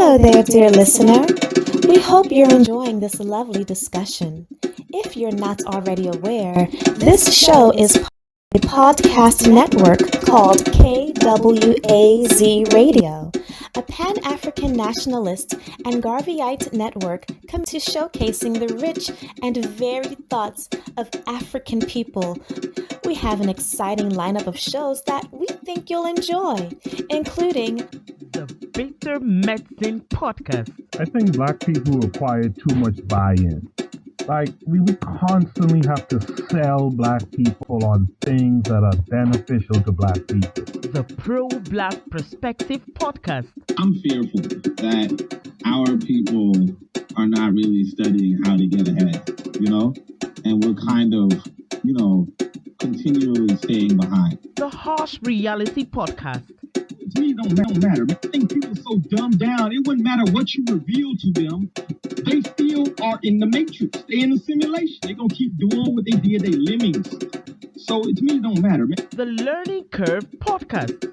Hello there, dear listener. We hope you're enjoying this lovely discussion. If you're not already aware, this show is part of a podcast network called KWAZ Radio, a Pan-African Nationalist and Garveyite network committed to showcasing the rich and varied thoughts of African people. We have an exciting lineup of shows that we think you'll enjoy, including the Bitter Medicine Podcast. I think black people require too much buy-in. Like, we constantly have to sell black people on things that are beneficial to black people. The Pro-Black Perspective Podcast. I'm fearful that our people are not really studying how to get ahead, and we're kind of, continually staying behind. The Harsh Reality Podcast. To me, it don't matter. I think people are so dumbed down, it wouldn't matter what you reveal to them. They still are in the matrix. They're in the simulation. They're going to keep doing what they did. They lemmings. So to me, it don't matter, man. The Learning Curve Podcast.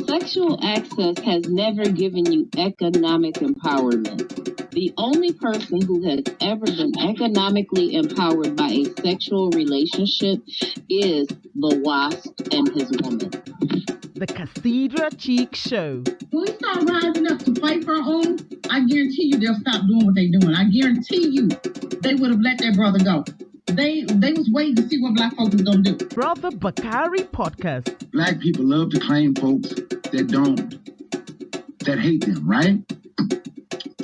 Sexual access has never given you economic empowerment. The only person who has ever been economically empowered by a sexual relationship is the wasp and his woman. The Cathedra Cheek Show. When we start rising up to fight for our own, I guarantee you they'll stop doing what they're doing. I guarantee you they would have let their brother go. They was waiting to see what black folks was going to do. Brother Bakari Podcast. Black people love to claim folks that hate them, right?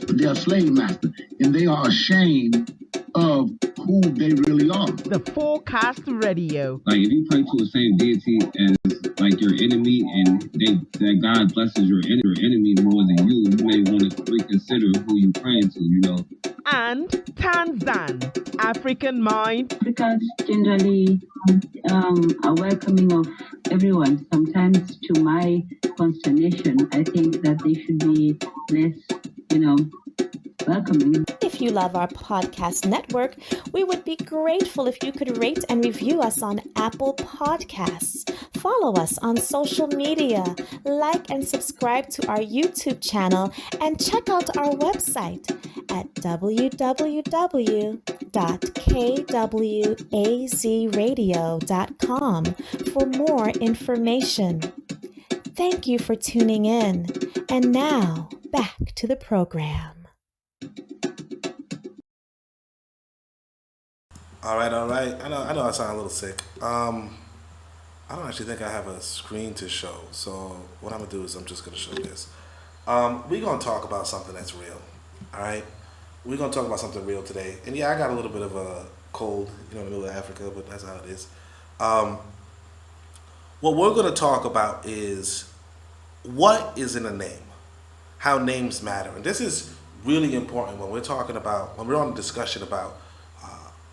They're a slave master, and they are ashamed of who they really are. The Forecast Radio. Like, if you pray to the same deity as, like, your enemy, and that God blesses your enemy more than you may want to reconsider who you praying to, And Tanzan, African Mind. Africans generally are welcoming of everyone. Sometimes, to my consternation, I think that they should be less, welcoming. If you love our podcast network, we would be grateful if you could rate and review us on Apple Podcasts. Follow us on social media, like and subscribe to our YouTube channel, and check out our website at www.kwazradio.com for more information. Thank you for tuning in. And now, back to the program. All right. I know I sound a little sick. I don't actually think I have a screen to show. So what I'm gonna do is I'm just gonna show this. We're gonna talk about something that's real. All right. We're gonna talk about something real today. And yeah, I got a little bit of a cold, in the middle of Africa, but that's how it is. What we're gonna talk about is what is in a name, how names matter, and this is really important when we're on a discussion about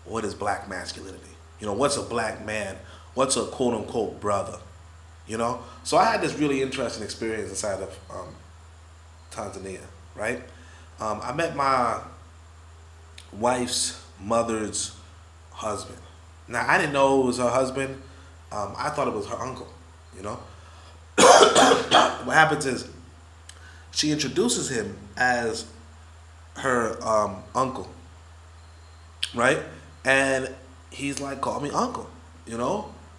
what is black masculinity. What's a black man? What's a quote unquote brother? So I had this really interesting experience inside of Tanzania, right? I met my wife's mother's husband. Now, I didn't know it was her husband. I thought it was her uncle, What happens is she introduces him as her uncle, right? And he's like, call me uncle,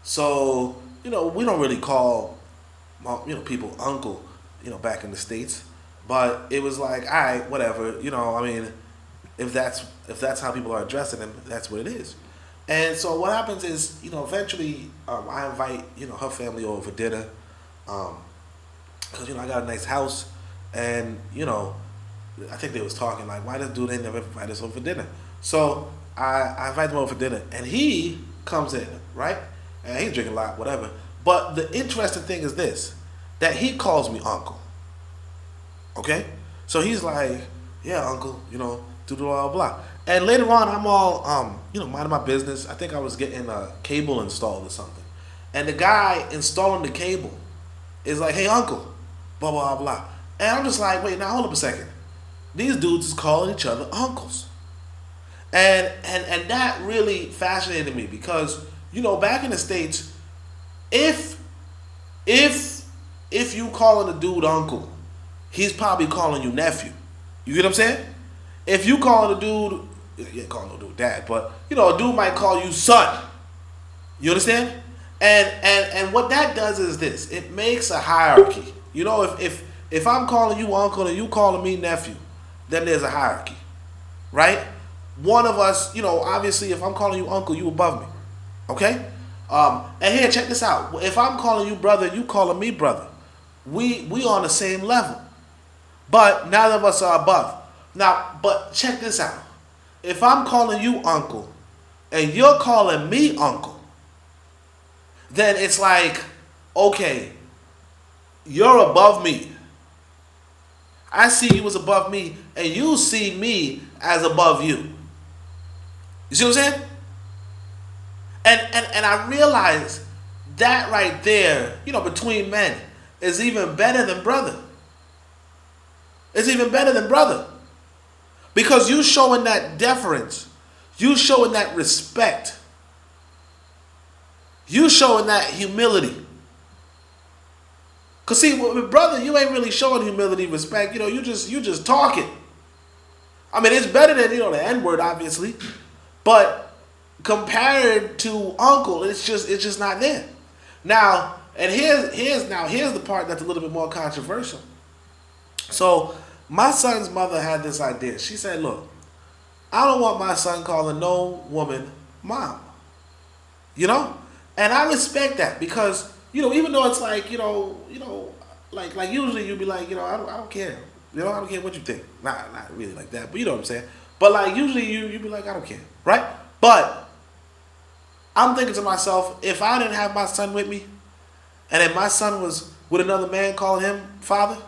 So, we don't really call, people uncle, back in the States. But it was like, all right, whatever, if that's how people are addressing him, that's what it is. And so what happens is, eventually I invite, her family over for dinner. Because, I got a nice house. And, I think they was talking like, why does dude they never invite us over for dinner? So I invite them over for dinner. And he comes in, right? And he's drinking a lot, whatever. But the interesting thing is this, that he calls me uncle. Okay? So he's like, yeah, uncle, blah, blah, blah. And later on, I'm all, minding my business. I think I was getting a cable installed or something. And the guy installing the cable is like, hey, uncle, blah, blah, blah. And I'm just like, wait, now hold up a second. These dudes is calling each other uncles. And that really fascinated me because, back in the States, if you calling a dude uncle, he's probably calling you nephew. You get what I'm saying? If you call a dude, you ain't calling no dude dad, but a dude might call you son. You understand? And what that does is this: it makes a hierarchy. If I'm calling you uncle and you calling me nephew, then there's a hierarchy, right? One of us, obviously, if I'm calling you uncle, you above me, okay? And here, check this out. If I'm calling you brother, you calling me brother, we on the same level, but neither of us are above. Now, but check this out. If I'm calling you uncle and you're calling me uncle, then it's like, okay, you're above me. I see you as above me, and you see me as above you. You see what I'm saying? And I realize that right there, between men, is even better than brother. It's even better than brother. Because you showing that deference, you showing that respect, you showing that humility. Cause see, with brother, you ain't really showing humility, respect. You just talking. I mean, it's better than the N-word, obviously, but compared to uncle, it's just not there. Now, and here's the part that's a little bit more controversial. So, my son's mother had this idea. She said, "Look, I don't want my son calling no woman mom." And I respect that because even though it's like like usually you'd be like I don't care. I don't care what you think. Not really like that, but you know what I'm saying. But like usually you'd be like I don't care, right? But I'm thinking to myself, if I didn't have my son with me, and then my son was with another man calling him father,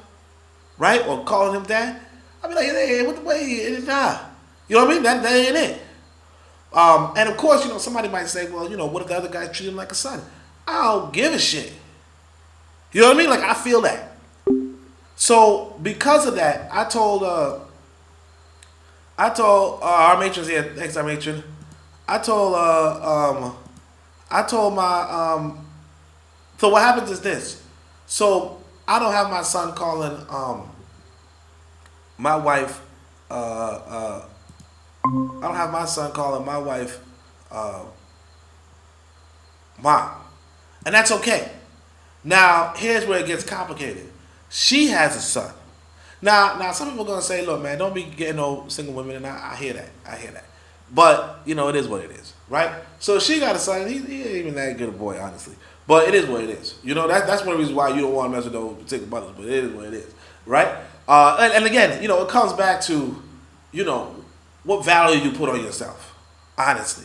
right, or calling him dad, I'd be like, hey, what the way? Nah, you know what I mean? That ain't it. And of course, somebody might say, well, what if the other guy treat him like a son? I don't give a shit. You know what I mean? Like, I feel that. So, because of that, I told our matrons here, thanks our matron, I told my, so what happens is this. So, I don't have my son calling, my wife, I don't have my son calling my wife, mom. And that's okay. Now, here's where it gets complicated. She has a son. Now, some people are going to say, look, man, don't be getting no single women, and I hear that. But, it is what it is, right? So she got a son. He ain't even that good a boy, honestly. But it is what it is. That's one of the reasons why you don't want to mess with no particular brothers, but it is what it is, right? And again, it comes back to, what value you put on yourself, honestly.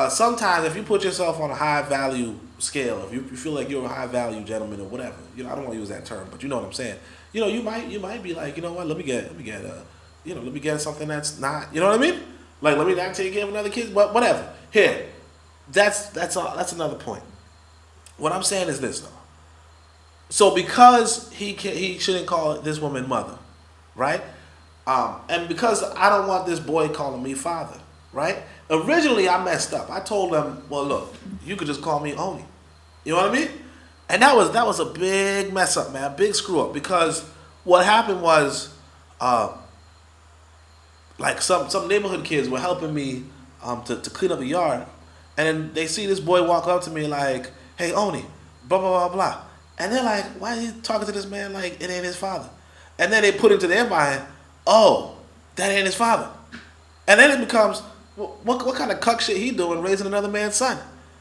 Sometimes if you put yourself on a high value scale, if you feel like you're a high value gentleman or whatever, I don't want to use that term, but you know what I'm saying. You might be like, what, let me get something that's not, you know what I mean? Like, let me not take care of another kid, but whatever. Here, that's another point. What I'm saying is this though. So because he shouldn't call this woman mother, right? And because I don't want this boy calling me father, right? Originally, I messed up. I told him, well, look, you could just call me Oni. You know what I mean? And that was a big mess up, man, a big screw up. Because what happened was, like some neighborhood kids were helping me to clean up the yard, and then they see this boy walk up to me like, "Hey, Oni, blah blah blah blah," and they're like, "Why are you talking to this man like it ain't his father?" And then they put into their mind, "Oh, that ain't his father," and then it becomes, what kind of cuck shit he doing raising another man's son?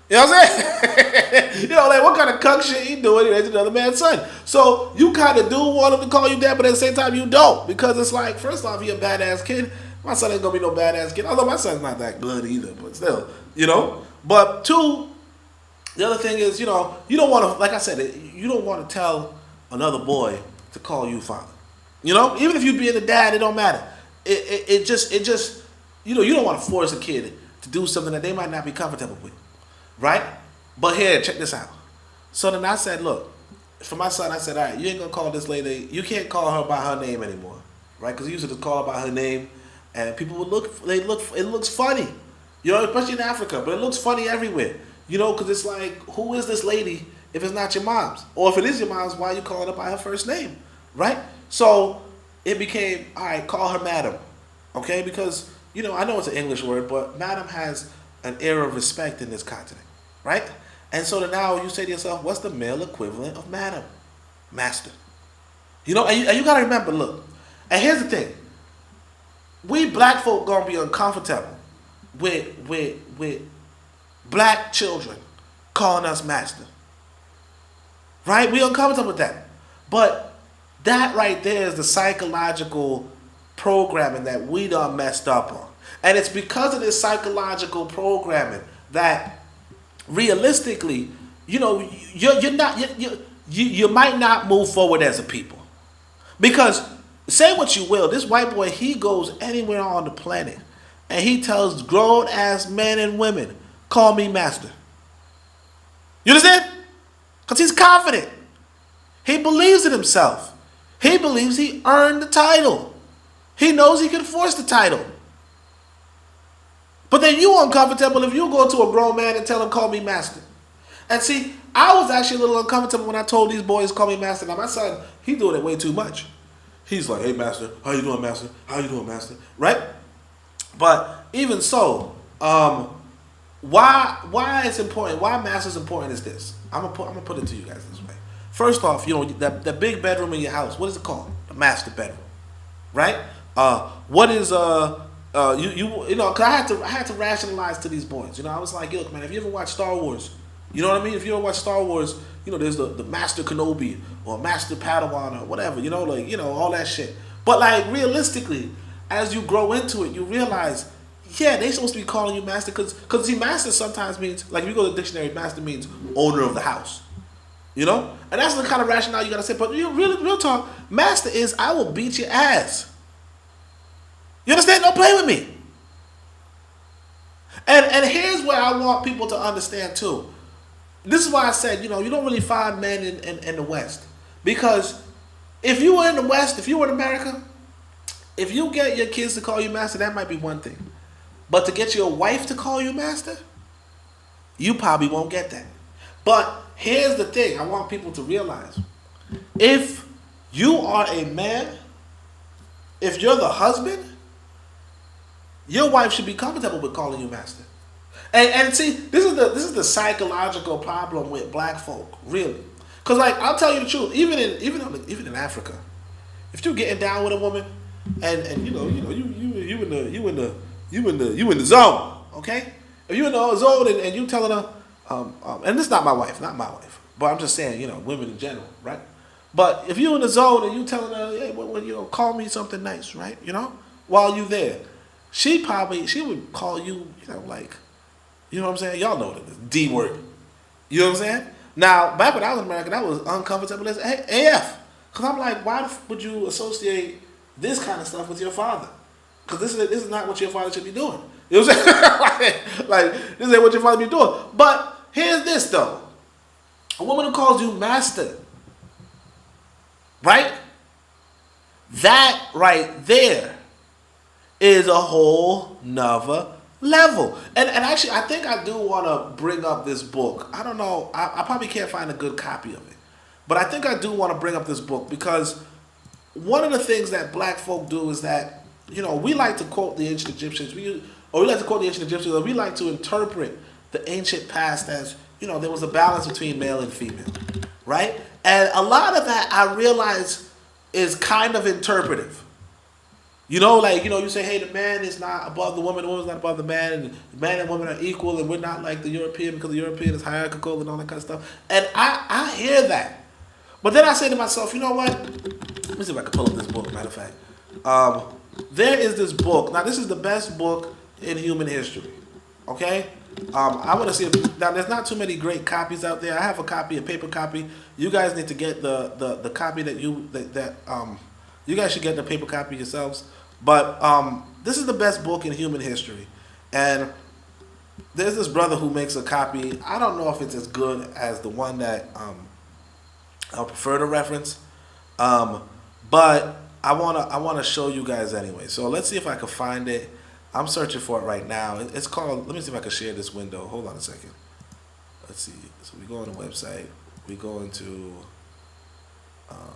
You know what I'm saying? Like what kind of cuck shit he doing raising another man's son? So you kind of do want him to call you dad, but at the same time you don't, because it's like, first off, he a badass kid. My son ain't gonna be no badass kid, although my son's not that good either, but still, But two, the other thing is, you don't want to, like I said, you don't want to tell another boy to call you father. Even if you being a dad, it don't matter. It just you don't want to force a kid to do something that they might not be comfortable with, right? But here, check this out. So then I said, look, for my son, I said, all right, you ain't gonna call this lady, you can't call her by her name anymore, right? Because you used to just call her by her name, and people would it looks funny, especially in Africa, but it looks funny everywhere, because it's like, who is this lady if it's not your mom's? Or if it is your mom's, why are you calling her by her first name, right? So it became, all right, call her madam, okay? Because, you know, I know it's an English word, but madam has an air of respect in this continent, right? And so then now you say to yourself, what's the male equivalent of madam? Master. You know, and you got to remember, look, and here's the thing. We black folk going to be uncomfortable with black children calling us master. Right? We uncomfortable with that. But that right there is the psychological programming that we done messed up on. And it's because of this psychological programming that realistically, you know, you might not move forward as a people. Because say what you will, this white boy, he goes anywhere on the planet and he tells grown ass men and women, call me master. You understand? Because he's confident. He believes in himself. He believes he earned the title. He knows he can force the title. But then you uncomfortable if you go to a grown man and tell him, call me master. And see, I was actually a little uncomfortable when I told these boys, call me master. Now my son, he's doing it way too much. He's like, hey master, how you doing, master? How you doing, master? Right? But even so, why it's important, why master is important is this. I'm gonna put it to you guys this way. First off, you know, the big bedroom in your house, what is it called? The master bedroom. Right? What is you know, cause I had to rationalize to these boys. You know, I was like, look, man, if you ever watch Star Wars, you know what I mean? If you ever watch Star Wars, you know, there's the Master Kenobi or Master Padawan or whatever, you know, like, you know, all that shit. But like realistically, as you grow into it, you realize, yeah, they supposed to be calling you master because see, master sometimes means, like if you go to the dictionary, master means owner of the house. You know? And that's the kind of rationale you gotta say. But you know, real talk, master is I will beat your ass. You understand? Don't play with me. And here's where I want people to understand too. This is why I said, you know, you don't really find men in the West. Because if you were in the West, if you were in America, if you get your kids to call you master, that might be one thing. But to get your wife to call you master, you probably won't get that. But here's the thing I want people to realize. If you are a man, if you're the husband, your wife should be comfortable with calling you master. And see, this is the psychological problem with black folk, really. Cause like I'll tell you the truth, even in Africa, if you're getting down with a woman, and you in the zone, okay? If you in the zone and you telling her, and this is not my wife, but I'm just saying, you know, women in general, right? But if you in the zone and you telling her, hey, well, you know, call me something nice, right? You know, while you there, she would call you, you know, like. You know what I'm saying? Y'all know what it is. D word. You know what I'm saying? Now, back when I was in America, that was uncomfortable as AF. Because I'm like, why would you associate this kind of stuff with your father? Because this is not what your father should be doing. You know what I'm saying? like, this ain't what your father be doing. But here's this, though. A woman who calls you master, right? That right there is a whole nother level. And actually, I think I do want to bring up this book. I don't know. I probably can't find a good copy of it. But I think I do want to bring up this book because one of the things that black folk do is that, you know, we like to quote the ancient Egyptians. We like to quote the ancient Egyptians, or we like to interpret the ancient past as, you know, there was a balance between male and female, right? And a lot of that I realize is kind of interpretive. You know, like, you know, you say, hey, the man is not above the woman is not above the man, and the man and woman are equal, and we're not like the European because the European is hierarchical and all that kind of stuff. And I hear that. But then I say to myself, you know what? Let me see if I can pull up this book, matter of fact. There is this book. Now, this is the best book in human history. Okay? I want to see if, now there's not too many great copies out there. I have a copy, a paper copy. You guys need to get the copy that you guys should get the paper copy yourselves. But this is the best book in human history. And there's this brother who makes a copy. I don't know if it's as good as the one that I prefer to reference. But I wanna show you guys anyway. So let's see if I can find it. I'm searching for it right now. It's called, let me see if I can share this window. Hold on a second. Let's see. So we go on the website. We go into Ptah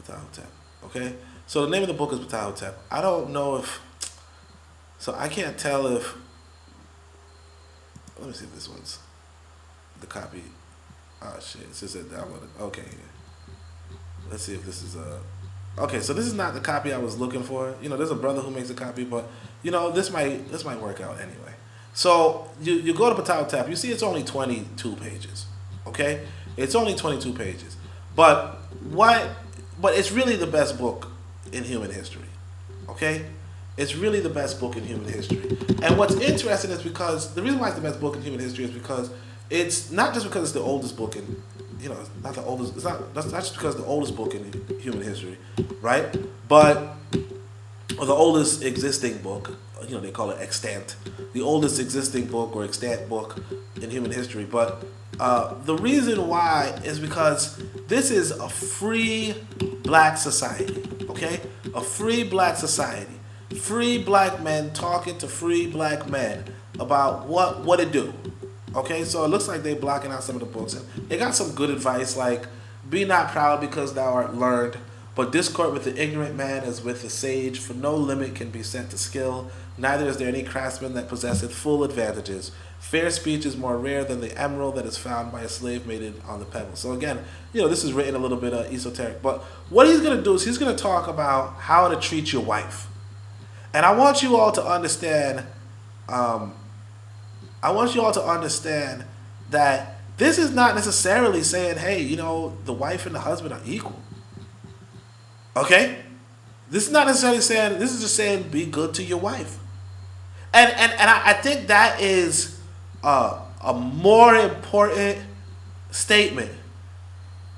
Htp. Okay? So the name of the book is Ptah Htp. I don't know if, so I can't tell if, let me see if this one's the copy. Oh shit, it says it downloaded. Okay, let's see if this is a, okay, so this is not the copy I was looking for. You know, there's a brother who makes a copy, but you know, this might work out anyway. So you go to Ptah Htp, you see it's only 22 pages. Okay? It's only 22 pages. But it's really the best book in human history. Okay? It's really the best book in human history. And what's interesting is because the reason why it's the best book in human history is because it's not just because it's the oldest book in, you know, it's not the oldest, it's not, that's not just because it's the oldest book in human history, right? But, or the oldest existing book, you know, they call it extant, the oldest existing book or extant book in human history. But the reason why is because this is a free black society, okay? A free black society. Free black men talking to free black men about what to do. Okay, so it looks like they're blocking out some of the books. And they got some good advice like, be not proud because thou art learned, but discord with the ignorant man as with the sage, for no limit can be set to skill, neither is there any craftsman that possesseth full advantages. Fair speech is more rare than the emerald that is found by a slave maiden on the pebble. So again, you know, this is written a little bit esoteric, but what he's going to do is he's going to talk about how to treat your wife. And I want you all to understand, that this is not necessarily saying, hey, you know, the wife and the husband are equal. Okay? This is not necessarily saying, this is just saying be good to your wife. And I think that is a more important statement.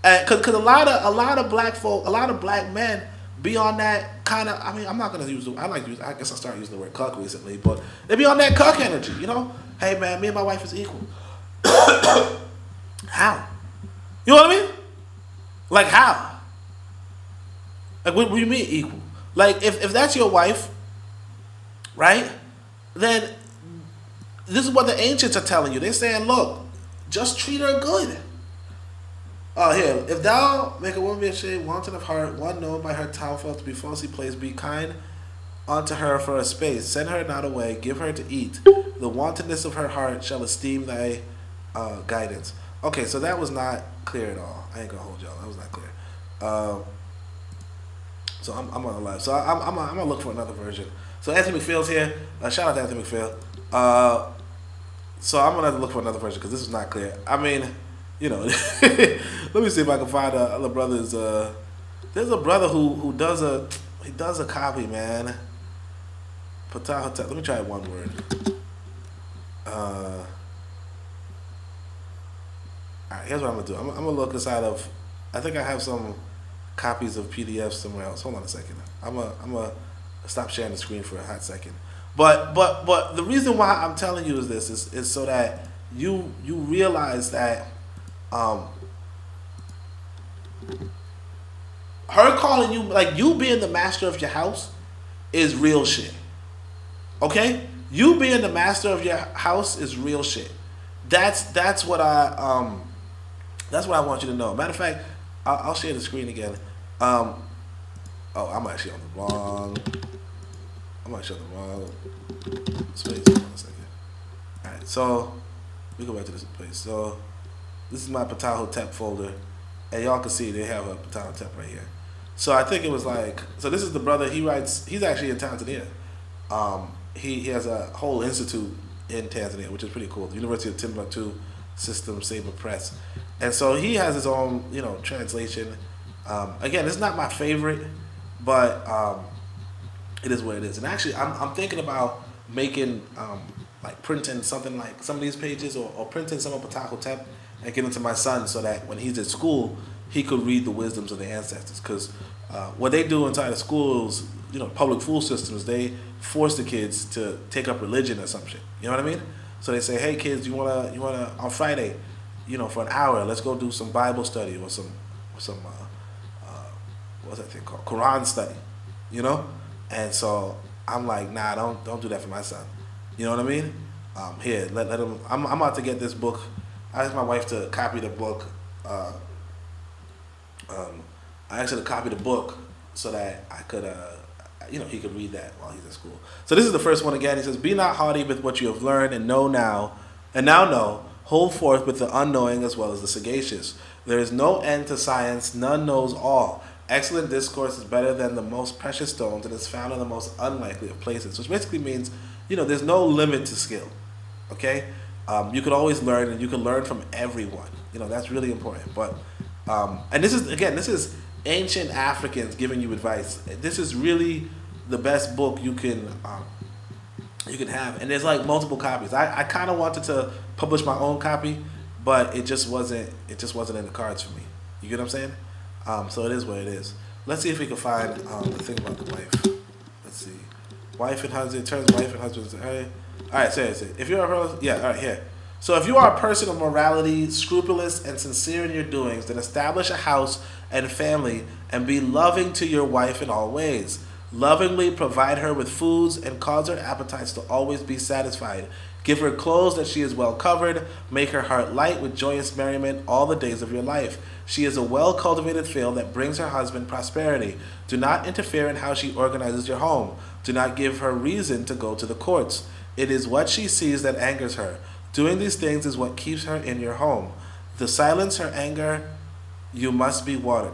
Because a lot of black folk, a lot of black men be on that kind of, I mean, I'm not going to use the, I guess I started using the word cuck recently, but they be on that cuck energy, you know? Hey man, me and my wife is equal. How? You know what I mean? Like how? Like what do you mean equal? Like if that's your wife, right? Then this is what the ancients are telling you. They're saying, look, just treat her good. Oh, here. If thou make a woman be ashamed, wanton of heart, one known by her townfolk to be falsely placed, be kind unto her for a space. Send her not away, give her to eat. The wantonness of her heart shall esteem thy guidance. Okay, so that was not clear at all. I ain't gonna hold y'all. That was not clear. So I'm on the live. So I'm gonna look for another version. So Anthony McPhail's here. Shout out to Anthony McPhail. So I'm gonna have to look for another version because this is not clear. I mean, you know, let me see if I can find other brothers. There's a brother who does a copy, man. Ptah Htp. Let me try one word. Alright, here's what I'm gonna do. I'm gonna look inside of. I think I have some copies of PDFs somewhere else. Hold on a second. I'm gonna stop sharing the screen for a hot second. But the reason why I'm telling you is so that you realize that her calling you, like you being the master of your house, is real shit. Okay, you being the master of your house is real shit. That's what I want you to know. Matter of fact, I'll share the screen again. Oh, I'm actually on the wrong. I'm actually on the wrong space. Hold on a second. All right, so we go back to this place. So this is my Ptah Htp folder, and y'all can see they have a Ptah Htp right here. So I think it was like, so this is the brother. He writes. He's actually in Tanzania. He has a whole institute in Tanzania, which is pretty cool. The University of Timbuktu System Saber Press, and so he has his own, you know, translation. Again, it's not my favorite, but it is what it is. And actually, I'm thinking about making like printing something like some of these pages, or printing some of Ptah Htp and giving to my son so that when he's at school, he could read the wisdoms of the ancestors. Because what they do inside of schools, you know, public school systems, they force the kids to take up religion or some shit. You know what I mean? So they say, hey kids, you wanna on Friday, you know, for an hour, let's go do some Bible study or some what's that thing called? Quran study. You know? And so I'm like, nah, don't do that for my son. You know what I mean? Here, let him. I'm about to get this book. I asked my wife to copy the book. I asked her to copy the book so that I could, he could read that while he's at school. So this is the first one again. He says, "Be not haughty with what you have learned, and now know. Hold forth with the unknowing as well as the sagacious. There is no end to science. None knows all. Excellent discourse is better than the most precious stones, and is found in the most unlikely of places." Which basically means, there's no limit to skill. Okay, you could always learn, and you can learn from everyone. That's really important. But and this is ancient Africans giving you advice. This is really the best book you can have, and there's like multiple copies. I kind of wanted to publish my own copy, but it just wasn't in the cards for me. You get what I'm saying? So it is what it is. Let's see if we can find the thing about the wife. Let's see, wife and husband turns wife and husband. All right, say it. If you're all right, here. So if you are a person of morality, scrupulous and sincere in your doings, then establish a house and family, and be loving to your wife in all ways. Lovingly provide her with foods and cause her appetites to always be satisfied. Give her clothes that she is well covered. Make her heart light with joyous merriment all the days of your life. She is a well-cultivated field that brings her husband prosperity. Do not interfere in how she organizes your home. Do not give her reason to go to the courts. It is what she sees that angers her. Doing these things is what keeps her in your home. To silence her anger, you must be water.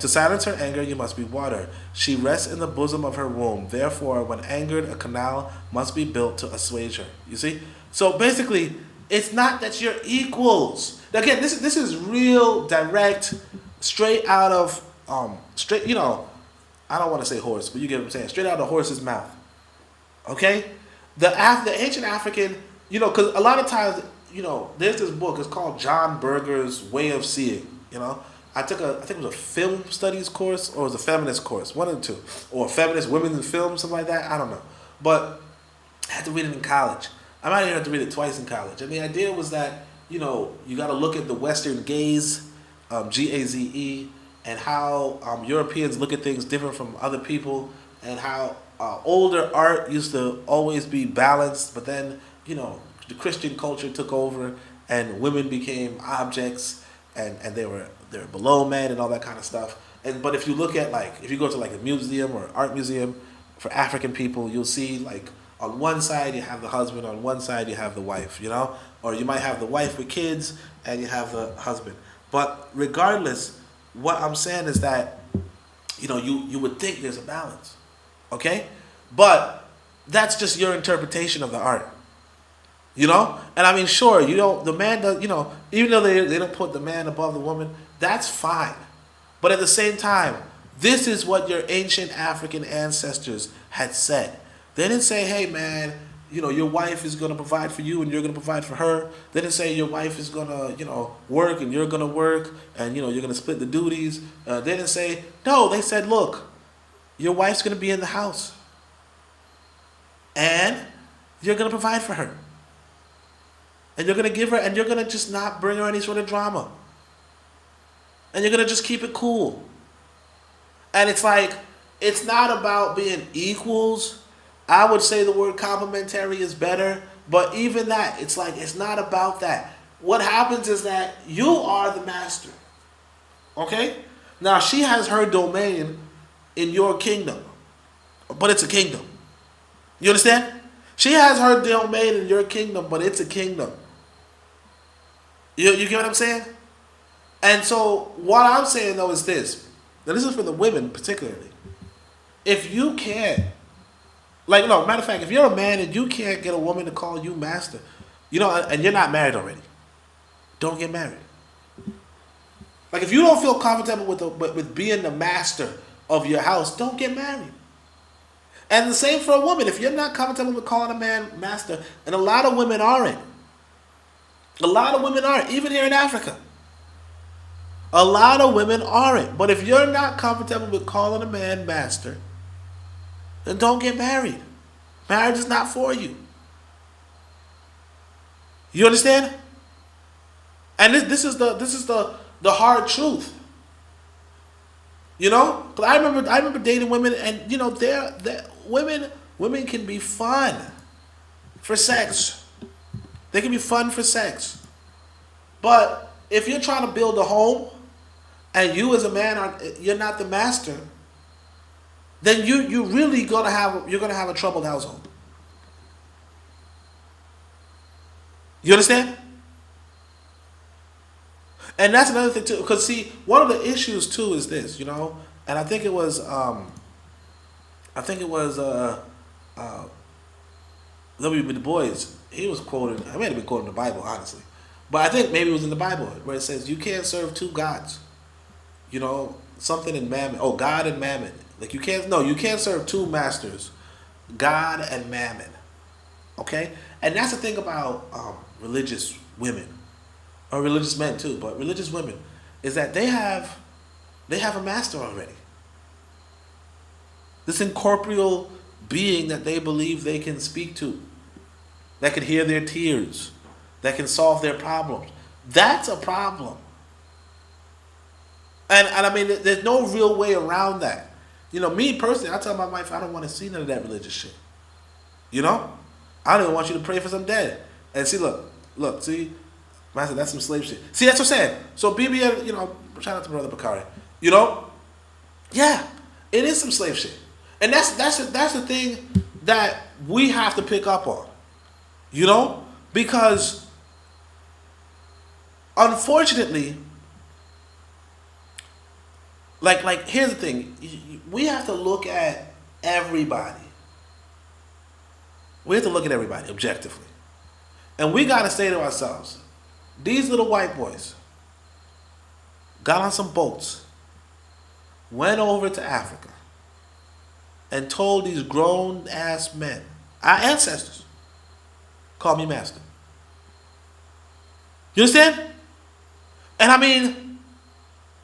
She rests in the bosom of her womb. Therefore, when angered, a canal must be built to assuage her. You see? So basically, it's not that you're equals. Again, this is real, direct, straight out of I don't want to say horse, but you get what I'm saying. Straight out of the horse's mouth. Okay? The ancient African, because a lot of times, there's this book. It's called John Berger's Way of Seeing. I think it was a film studies course, or it was a feminist course, one of the two, or feminist women in film, something like that. I don't know, but I had to read it in college. I might even have to read it twice in college. And the idea was that you got to look at the Western gaze, GAZE, and how Europeans look at things different from other people, and how older art used to always be balanced, but then the Christian culture took over, and women became objects, and they were below men and all that kind of stuff. But if you look at if you go to a museum or art museum for African people, you'll see on one side you have the husband, on one side you have the wife, or you might have the wife with kids and you have the husband. But regardless, what I'm saying is that you would think there's a balance, okay? But that's just your interpretation of the art. And I mean, sure, the man does, even though they don't put the man above the woman, that's fine. But at the same time, this is what your ancient African ancestors had said. They didn't say, hey man, your wife is going to provide for you and you're going to provide for her. They didn't say your wife is going to, work and you're going to work and, you're going to split the duties. They didn't say, no, they said, look, your wife's going to be in the house and you're going to provide for her. And you're going to give her, and you're going to just not bring her any sort of drama. And you're going to just keep it cool. And it's not about being equals. I would say the word complementary is better. But even that, it's not about that. What happens is that you are the master. Okay? Now, she has her domain in your kingdom. But it's a kingdom. You understand? She has her domain in your kingdom, but it's a kingdom. You get what I'm saying? And so what I'm saying though is this. Now this is for the women particularly. If you can't, matter of fact, if you're a man and you can't get a woman to call you master, and you're not married already, don't get married. If you don't feel comfortable with being the master of your house, don't get married. And the same for a woman. If you're not comfortable with calling a man master, and a lot of women aren't. Even here in Africa. A lot of women aren't. But if you're not comfortable with calling a man master, then don't get married. Marriage is not for you. You understand? And this is the hard truth. Because I remember dating women, and they're women can be fun for sex. They can be fun for sex. But if you're trying to build a home and you as a man you're not the master, then you're really gonna have a troubled household. You understand? And that's another thing too, because see, one of the issues too is this, and I think it was W.B. Du Bois. He was quoting. I may have been quoting the Bible, honestly, but I think maybe it was in the Bible where it says you can't serve two gods. Something in Mammon. Oh, God and Mammon. Like you can't serve two masters, God and Mammon. Okay, and that's the thing about religious women, or religious men too, but religious women, is that they have a master already. This incorporeal being that they believe they can speak to, that can hear their tears, that can solve their problems. That's a problem. And I mean, there's no real way around that. Me personally, I tell my wife I don't want to see none of that religious shit. I don't even want you to pray for some dead. And see, look, see, Master, that's some slave shit. See, that's what I'm saying. So BBN, shout out to Brother Bakari. Yeah, it is some slave shit. And that's the thing that we have to pick up on. Because unfortunately, like here's the thing, we have to look at everybody. We have to look at everybody objectively. And we got to say to ourselves, these little white boys got on some boats, went over to Africa, and told these grown-ass men, our ancestors, call me master. You understand? And I mean,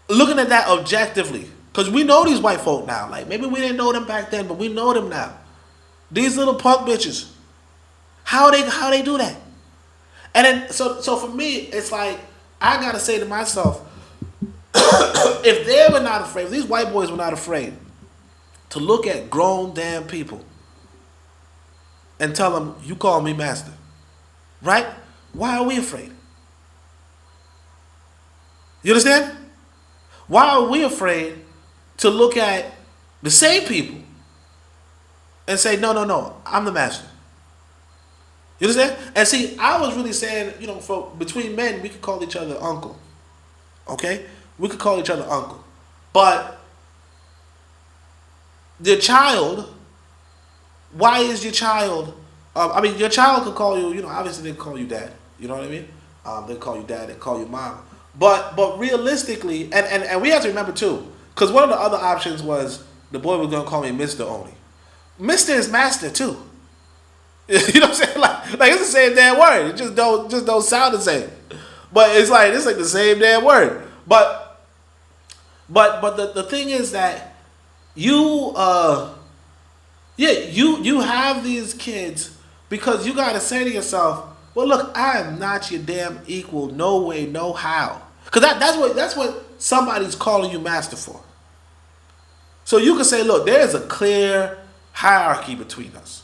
looking at that objectively, because we know these white folk now. Like, maybe we didn't know them back then, but we know them now. These little punk bitches. How they do that? And then, so for me, it's like, I got to say to myself, if they were not afraid, if these white boys were not afraid to look at grown damn people and tell them, you call me master, right? Why are we afraid? You understand? Why are we afraid to look at the same people and say, no, I'm the master? You understand? And see, I was really saying, for between men, we could call each other uncle. Okay? We could call each other uncle. But the child, why is your child, your child could call you, obviously they call you dad. You know what I mean? They call you dad, they call you mom. But realistically, and we have to remember too, because one of the other options was the boy was going to call me Mr. only. Mr. is master too. You know what I'm saying? Like it's the same damn word. It just don't sound the same. But it's like the same damn word. But the thing is that you have these kids because you gotta say to yourself, well, look, I am not your damn equal, no way, no how. Because that's what somebody's calling you master for. So you can say, look, there's a clear hierarchy between us.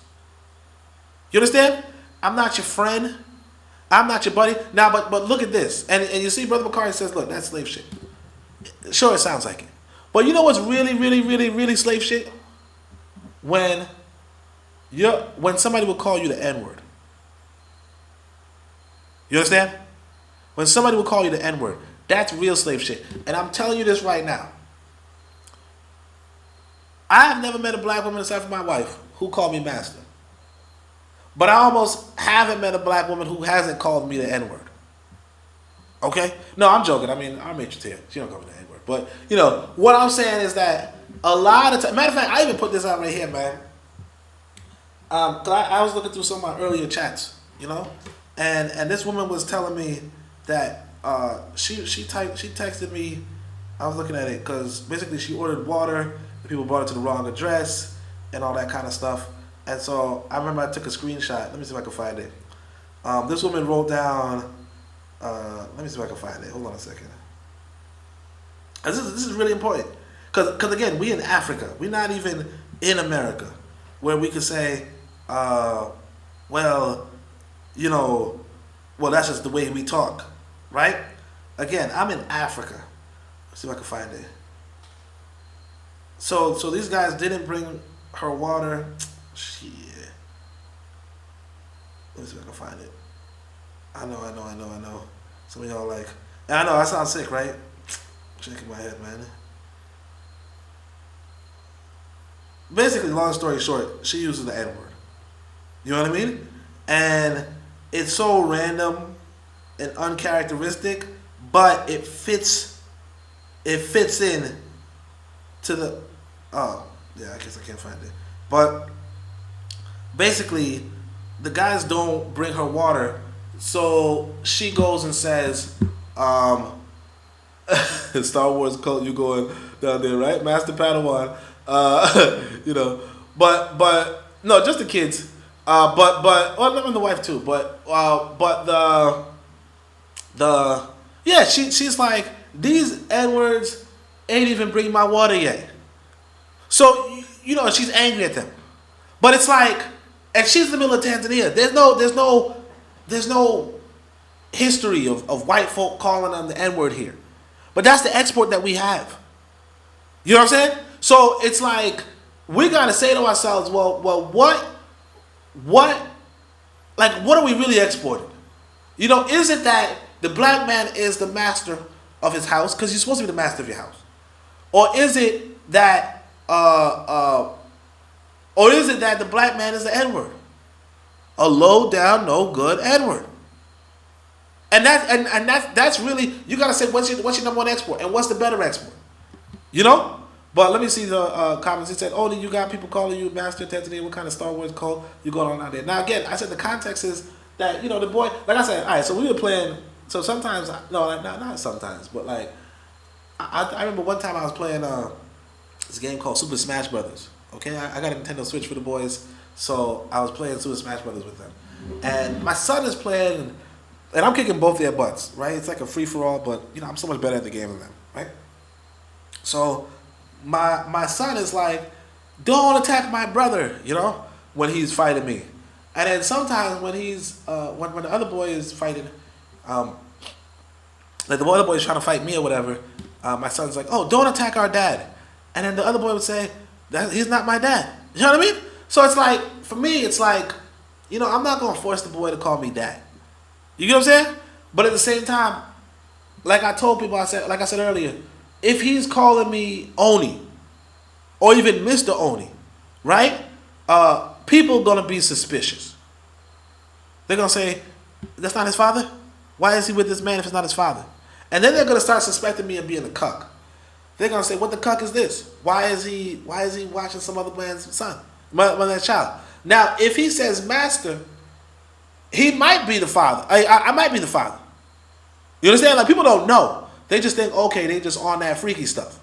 You understand? I'm not your friend. I'm not your buddy. Now, but look at this. And you see Brother Bakari says, look, that's slave shit. Sure, it sounds like it. But you know what's really, really, really, really slave shit? When somebody will call you the N-word. You understand? When somebody will call you the N-word, that's real slave shit. And I'm telling you this right now. I have never met a black woman aside from my wife who called me master. But I almost haven't met a black woman who hasn't called me the N-word. Okay? No, I'm joking. I mean, our matron's here. She don't call me the N-word. But, what I'm saying is that a lot of times, matter of fact, I even put this out right here, man. Cause I was looking through some of my earlier chats, and this woman was telling me that she texted me. I was looking at it because basically she ordered water, the people brought it to the wrong address, and all that kind of stuff. And so I remember I took a screenshot. Let me see if I can find it. This woman wrote down. Let me see if I can find it. Hold on a second. This is really important because again, we in Africa. We're not even in America, where we could say, well, that's just the way we talk, right? Again, I'm in Africa. Let's see if I can find it. So these guys didn't bring her water. Shit. Let me see if I can find it. I know. Some of y'all like, I know I sound sick, right? Shaking my head, man. Basically, long story short, she uses the N-word. You know what I mean? And it's so random and uncharacteristic, but it fits in to the, oh, yeah, I guess I can't find it. But basically, the guys don't bring her water, so she goes and says, Star Wars cult, you going down there, right? Master Padawan, you know, but no, just the kids, but well, and the wife too, but the yeah, she's like, these N-words ain't even bring my water yet. So you know, she's angry at them, but it's like, and she's in the middle of Tanzania. There's no history of white folk calling them the N-word here. But that's the export that we have. You know what I'm saying? So it's like, we gotta say to ourselves, well, what are we really exporting? You know, is it that the black man is the master of his house, because you're supposed to be the master of your house, or is it that the black man is the N-word, a low down, no good N-word? And that's really, you gotta say, what's your number one export, and what's the better export? You know? But let me see the comments. It said, "Oh, you got people calling you master of Tanzania. What kind of Star Wars cult you going on out there?" Now again, I said the context is that, you know, the boy, like I said, all right. So we were playing. So sometimes, no, like, not sometimes, but like I remember one time I was playing this game called Super Smash Brothers. Okay, I got a Nintendo Switch for the boys, so I was playing Super Smash Brothers with them, and my son is playing. And I'm kicking both their butts, right? It's like a free-for-all, but, you know, I'm so much better at the game than them, right? So my son is like, don't attack my brother, you know, when he's fighting me. And then sometimes when he's, when the other boy is fighting, like the other boy is trying to fight me or whatever, my son's like, oh, don't attack our dad. And then the other boy would say, he's not my dad. You know what I mean? So it's like, for me, it's like, you know, I'm not going to force the boy to call me dad. You get what I'm saying? But at the same time, like I told people, like I said earlier, if he's calling me Oni, or even Mr. Oni, right? People gonna be suspicious. They're gonna say, that's not his father? Why is he with this man if it's not his father? And then they're gonna start suspecting me of being a cuck. They're gonna say, what the cuck is this? Why is he watching some other man's son, man's child? Now, if he says master, he might be the father. I might be the father. You understand? Like, people don't know. They just think, okay, they just on that freaky stuff.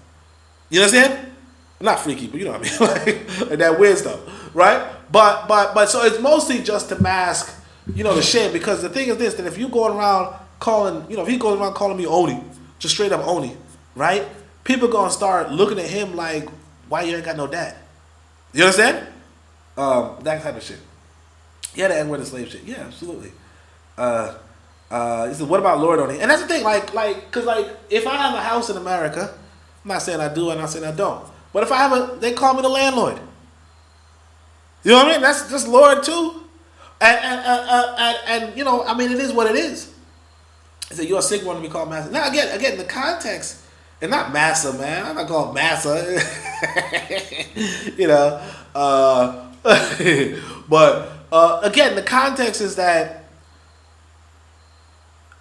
You understand? Not freaky, but you know what I mean, like that weird stuff, right? But so it's mostly just to mask, you know, the shame. Because the thing is this: that if you going around calling, you know, if he goes around calling me Oni, just straight up Oni, right? People gonna start looking at him like, why you ain't got no dad? You understand? That type of shit. Yeah, the N-word and slave shit. Yeah, absolutely. He said, what about Lord Oni? And that's the thing, cause if I have a house in America, I'm not saying I do, I'm not saying I don't. But if I have they call me the landlord. You know what I mean? That's just Lord too. And you know, I mean, it is what it is. He said, you're a sick one to be called master. Now again, the context, and not massa, man. I'm not called massa. You know, but again, the context is that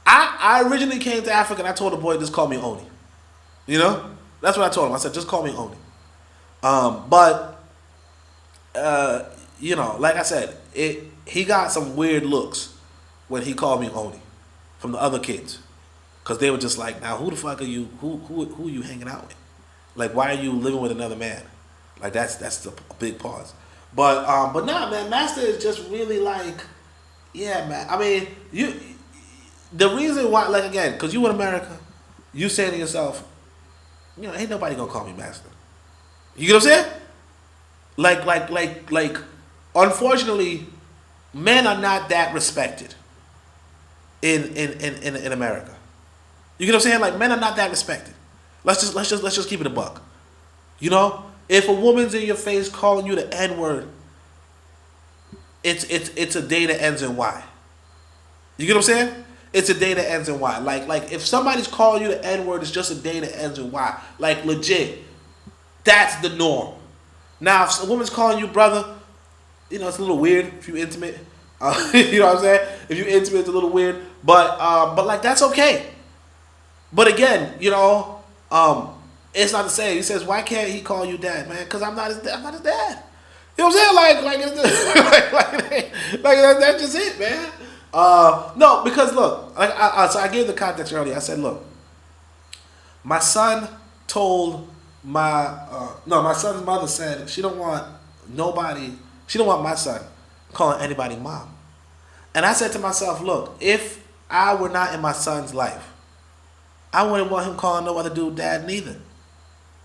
I originally came to Africa and I told the boy, just call me Oni. You know? That's what I told him. I said, just call me Oni. You know, like I said, he got some weird looks when he called me Oni from the other kids. Because they were just like, now who the fuck are you? Who are you hanging out with? Like, why are you living with another man? Like, that's a big pause. But nah, man, Master is just really like, yeah, man. I mean, the reason why, like, again, because you in America, you say to yourself, you know, ain't nobody gonna call me Master. You get what I'm saying? Like, unfortunately, men are not that respected in America. You get what I'm saying? Like, men are not that respected. Let's just keep it a buck. You know? If a woman's in your face calling you the N-word, it's a day that ends in Y. You get what I'm saying? It's a day that ends in Y. Like if somebody's calling you the N-word, it's just a day that ends in Y. Like legit. That's the norm. Now, if a woman's calling you brother, you know, it's a little weird if you're intimate. You know what I'm saying? If you're intimate, it's a little weird. But like, that's okay. But again, you know, it's not the same. He says, why can't he call you dad, man? Because I'm not his dad. You know what I'm saying? Like that's just it, man. No, because look, so I gave the context earlier. I said, look, my son told my son's mother said she don't want my son calling anybody mom. And I said to myself, look, if I were not in my son's life, I wouldn't want him calling no other dude dad neither.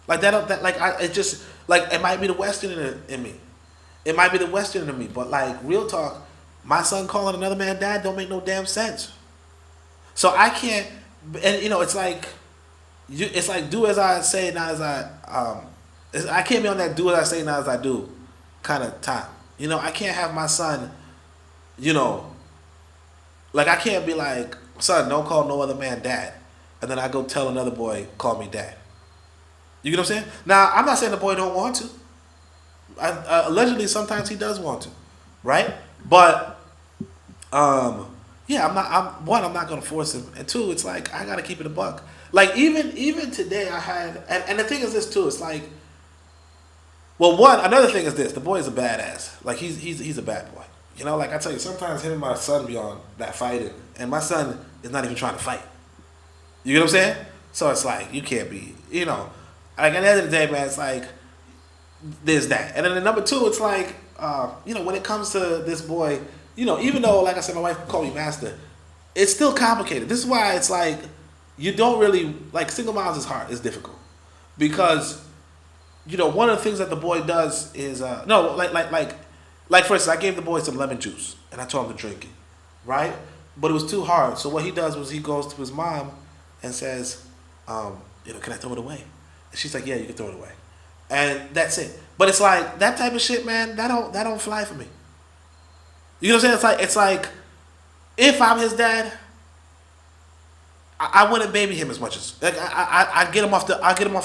Like it just, like, it might be the Western in me. It might be the Western in me, but like, real talk, my son calling another man dad don't make no damn sense. So I can't, and you know, it's like do as I say, not as I can't be on that do as I say, not as I do kind of time. You know, I can't have my son, you know, like, I can't be like, son, don't call no other man dad, and then I go tell another boy, call me dad. You get what I'm saying? Now, I'm not saying the boy don't want to. Allegedly, sometimes he does want to, right? But, yeah, I'm not gonna force him, and two, it's like, I gotta keep it a buck. Like, even today, I had, and the thing is this too, it's like, well, another thing is this, the boy is a badass. Like, he's a bad boy. You know, like I tell you, sometimes him and my son be on that fighting, and my son is not even trying to fight. You get what I'm saying? So it's like, you can't be, you know, like, at the end of the day, man, it's like, there's that. And then the number two, it's like, you know, when it comes to this boy, you know, even though, like I said, my wife called me master, it's still complicated. This is why it's like, you don't really, like, single moms is hard, it's difficult. Because, you know, one of the things that the boy does is, like for instance, I gave the boy some lemon juice, and I told him to drink it, right? But it was too hard. So what he does was he goes to his mom and says, you know, can I throw it away? And she's like, yeah, you can throw it away. And that's it. But it's like, that type of shit, man, that don't fly for me. You know what I'm saying? It's like, if I'm his dad, I wouldn't baby him as much as, like, I get him off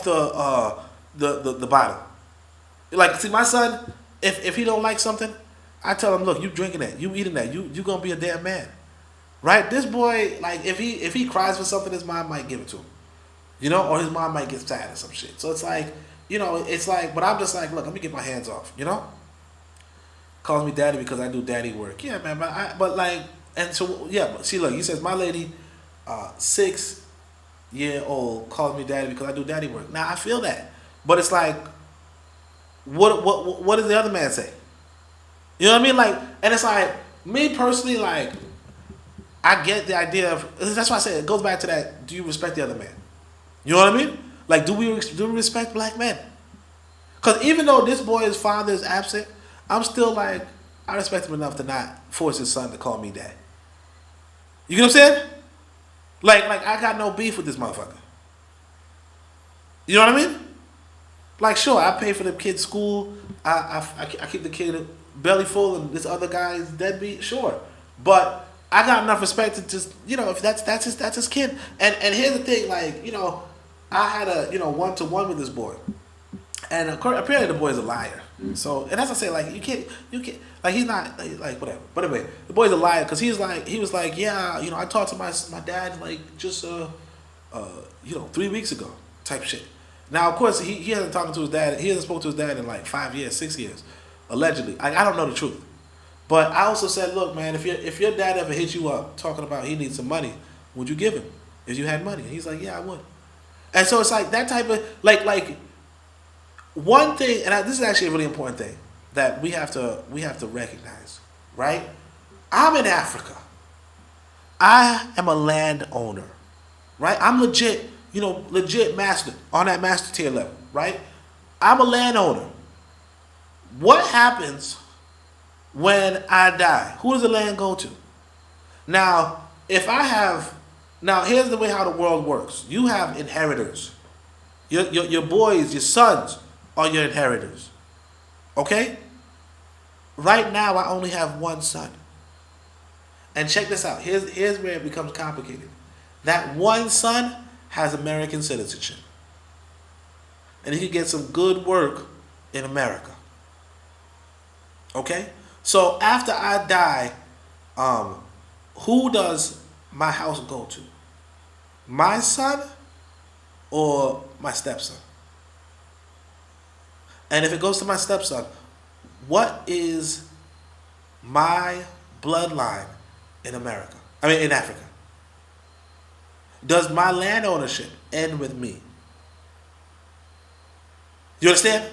the bottle. Like, see, my son, if he don't like something, I tell him, look, you drinking that, you eating that, you gonna be a damn man, right? This boy, like, if he cries for something, his mom might give it to him, you know, or his mom might get sad or some shit. So it's like, you know, it's like, but I'm just like, look, let me get my hands off, you know. Calls me daddy because I do daddy work, yeah, man. But like, and so yeah, but see, look, he says my lady, 6-year-old calls me daddy because I do daddy work. Now I feel that, but it's like, what does the other man say? You know what I mean? Like, and it's like, me personally, like, I get the idea of, that's why I say it goes back to that, do you respect the other man? You know what I mean? Like, do we respect black men? Because even though this boy's father is absent, I'm still like, I respect him enough to not force his son to call me dad. You get what I'm saying? Like I got no beef with this motherfucker. You know what I mean? Like, sure, I pay for the kid's school. I keep the kid belly full, and this other guy is deadbeat. Sure, but I got enough respect to just, you know, if that's his kid. And here's the thing, like, you know, I had a, you know, 1-to-1 with this boy, and apparently the boy's a liar. So, and as I say, like, you can't, like, he's not, like, whatever. But anyway, the boy's a liar because he was like, yeah, you know, I talked to my dad, like, just you know, 3 weeks ago, type shit. Now, of course, he hasn't talked to his dad. He hasn't spoken to his dad in like 5 years, 6 years, allegedly. I don't know the truth, but I also said, look, man, if your dad ever hit you up talking about he needs some money, would you give him if you had money? And he's like, yeah, I would. And so it's like that type of like one thing, and this is actually a really important thing that we have to recognize, right? I'm in Africa. I am a landowner, right? I'm legit. You know, legit master, on that master tier level, right? I'm a landowner. What happens when I die? Who does the land go to? Now, here's the way how the world works. You have inheritors. Your boys, your sons, are your inheritors. Okay? Right now, I only have one son. And check this out. Here's where it becomes complicated. That one son has American citizenship. And he can get some good work in America. Okay? So after I die, who does my house go to? My son or my stepson? And if it goes to my stepson, what is my bloodline in America? I mean, in Africa? Does my land ownership end with me? You understand?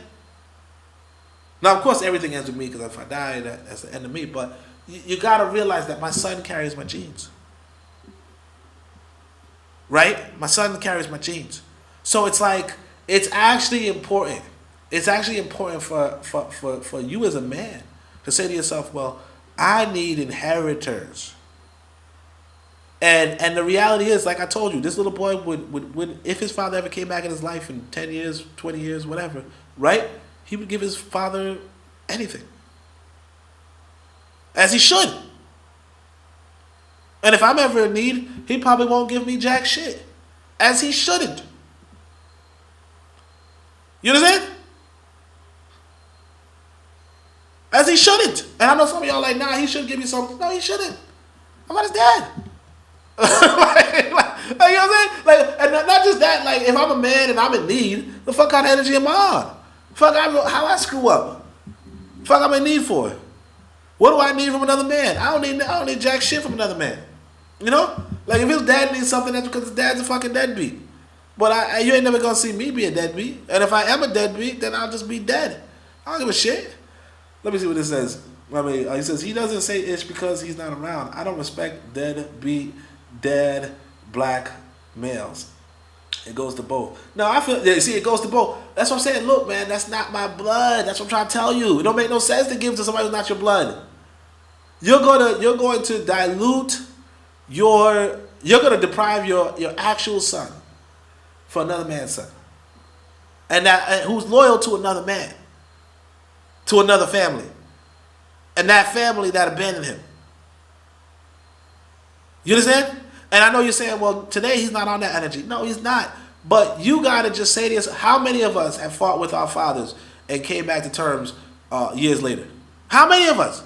Now, of course, everything ends with me because if I die, that's the end of me. But you got to realize that my son carries my genes. Right? My son carries my genes. So it's like, it's actually important. It's actually important for you as a man to say to yourself, well, I need inheritors. And the reality is, like I told you, this little boy would if his father ever came back in his life in 10 years, 20 years, whatever, right? He would give his father anything. As he should. And if I'm ever in need, he probably won't give me jack shit. As he shouldn't. You understand? As he shouldn't. And I know some of y'all like, nah, he should give me something. No, he shouldn't. I'm not his dad. like, you know what I'm saying? Like, and not just that, like, if I'm a man and I'm in need, the fuck kind of energy am I on? How I screw up? Fuck I'm in need for? What do I need from another man? I don't need jack shit from another man. You know? Like, if his dad needs something, that's because his dad's a fucking deadbeat. But you ain't never gonna see me be a deadbeat. And if I am a deadbeat, then I'll just be dead. I don't give a shit. Let me see what this says. I mean, he says, he doesn't say it's because he's not around. I don't respect dead black males. It goes to both. No, I feel, see, it goes to both. That's what I'm saying. Look, man, that's not my blood. That's what I'm trying to tell you. It don't make no sense to give to somebody who's not your blood. You're going to dilute you're going to deprive your actual son for another man's son. And who's loyal to another man. To another family. And that family that abandoned him. You understand? And I know you're saying, well, today he's not on that energy. No, he's not. But you got to just say this. How many of us have fought with our fathers and came back to terms years later? How many of us?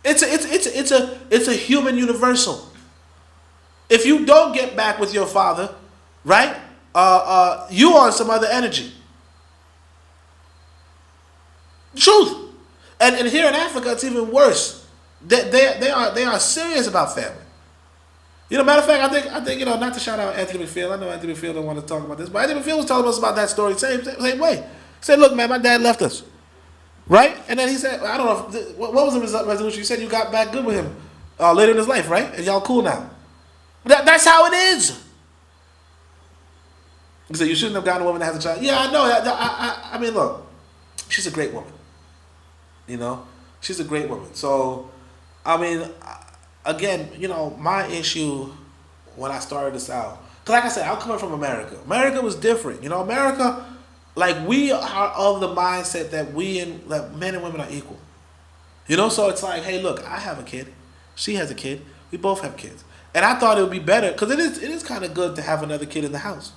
It's a human universal. If you don't get back with your father, right? You on some other energy. Truth. And here in Africa, it's even worse. They are serious about family. You know, matter of fact, I think you know, not to shout out Anthony McPhail. I know Anthony McPhail don't want to talk about this, but Anthony McPhail was telling us about that story same way. He said, "Look, man, my dad left us, right?" And then he said, "I don't know what was the resolution." You said you got back good with him later in his life, right? And y'all cool now. That's how it is. He said you shouldn't have gotten a woman that has a child. Yeah, I know. I mean, look, she's a great woman. You know, she's a great woman. So, I mean, again, you know, my issue when I started this out, because like I said, I'm coming from America. America was different. You know, America, like, we are of the mindset that that men and women are equal. You know, so it's like, hey, look, I have a kid. She has a kid. We both have kids. And I thought it would be better, because it is kind of good to have another kid in the house.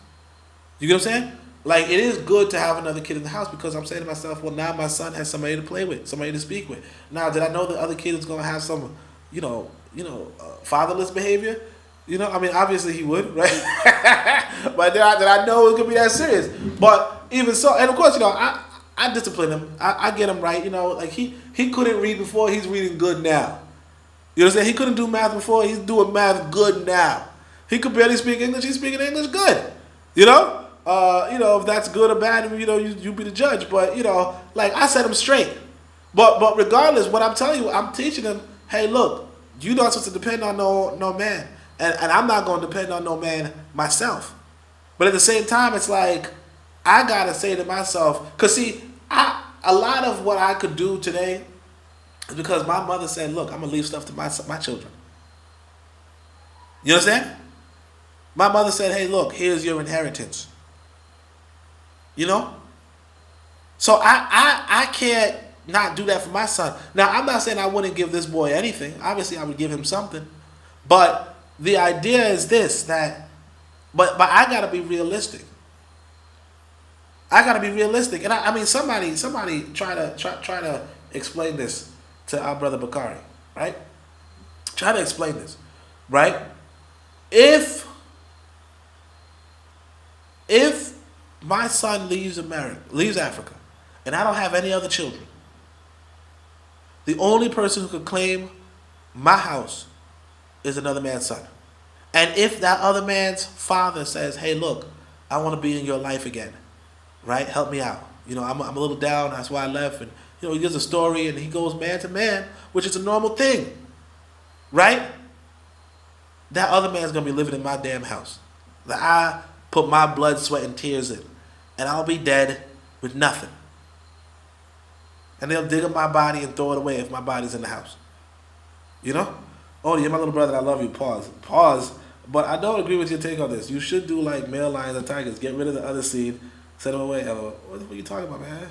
You get what I'm saying? Like, it is good to have another kid in the house, because I'm saying to myself, well, now my son has somebody to play with, somebody to speak with. Now, did I know the other kid is going to have some, fatherless behavior? You know, I mean, obviously he would, right? But did I know it could be that serious? But even so, and of course, you know, I discipline him. I get him right. You know, like he couldn't read before, he's reading good now. You know what I'm saying? He couldn't do math before, he's doing math good now. He could barely speak English, he's speaking English good. You know? If that's good or bad, you know, you be the judge. But, you know, like, I set him straight. But regardless, what I'm telling you, I'm teaching him, hey, look, you're not supposed to depend on no man. And I'm not going to depend on no man myself. But at the same time, it's like, I got to say to myself, because see, a lot of what I could do today is because my mother said, look, I'm going to leave stuff to my children. You understand? My mother said, hey, look, here's your inheritance. You know? So I can't not do that for my son. Now, I'm not saying I wouldn't give this boy anything. Obviously, I would give him something. But the idea is this, that, but I got to be realistic. I got to be realistic. And I mean, somebody try to explain this to our brother Bakari, right? Try to explain this, right? If my son leaves Africa, and I don't have any other children, the only person who could claim my house is another man's son. And if that other man's father says, hey, look, I want to be in your life again, right? Help me out. You know, I'm a little down. That's why I left. And, you know, he gives a story and he goes man to man, which is a normal thing, right? That other man's going to be living in my damn house that I put my blood, sweat, and tears in. And I'll be dead with nothing. And they'll dig up my body and throw it away if my body's in the house. You know? Oh, you're my little brother. I love you. Pause. But I don't agree with your take on this. You should do like male lions and tigers. Get rid of the other seed. Send them away. What are you talking about, man?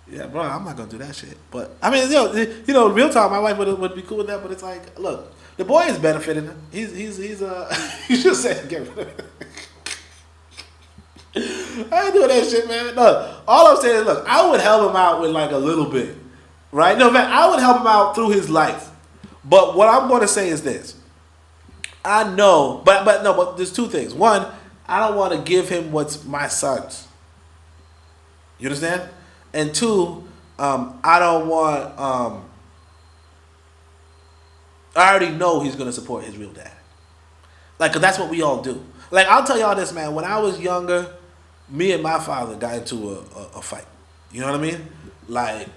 Yeah, bro, I'm not going to do that shit. But, I mean, you know, real talk, my wife would be cool with that. But it's like, look, the boy is benefiting. He's you should say get rid of it. I ain't doing that shit, man. No, all I'm saying is, look, I would help him out with like a little bit, right? No, man, I would help him out through his life. But what I'm going to say is this. I know, but there's two things. One, I don't want to give him what's my son's. You understand? And two, I don't want, I already know he's going to support his real dad. Like, 'cause that's what we all do. Like, I'll tell y'all this, man. When I was younger, me and my father got into a fight. You know what I mean? Like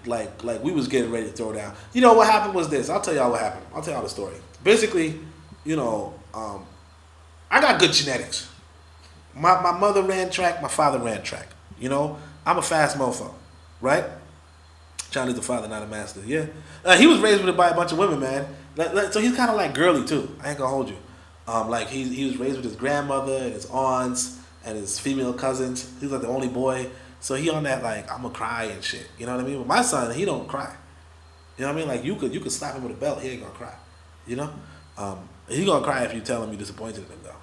we was getting ready to throw down. You know what happened was this. I'll tell y'all what happened. I'll tell y'all the story. Basically, you know, I got good genetics. My mother ran track. My father ran track. You know, I'm a fast mofo, right? Chinese the father, not a master. Yeah, he was raised by a bunch of women, man. So he's kind of like girly too. I ain't gonna hold you. Like he was raised with his grandmother and his aunts and his female cousins. He's like the only boy. So he on that like I'm gonna cry and shit. You know what I mean? But my son, he don't cry. You know what I mean? Like you could slap him with a belt, he ain't gonna cry. You know? He gonna cry if you tell him you disappointed in him though.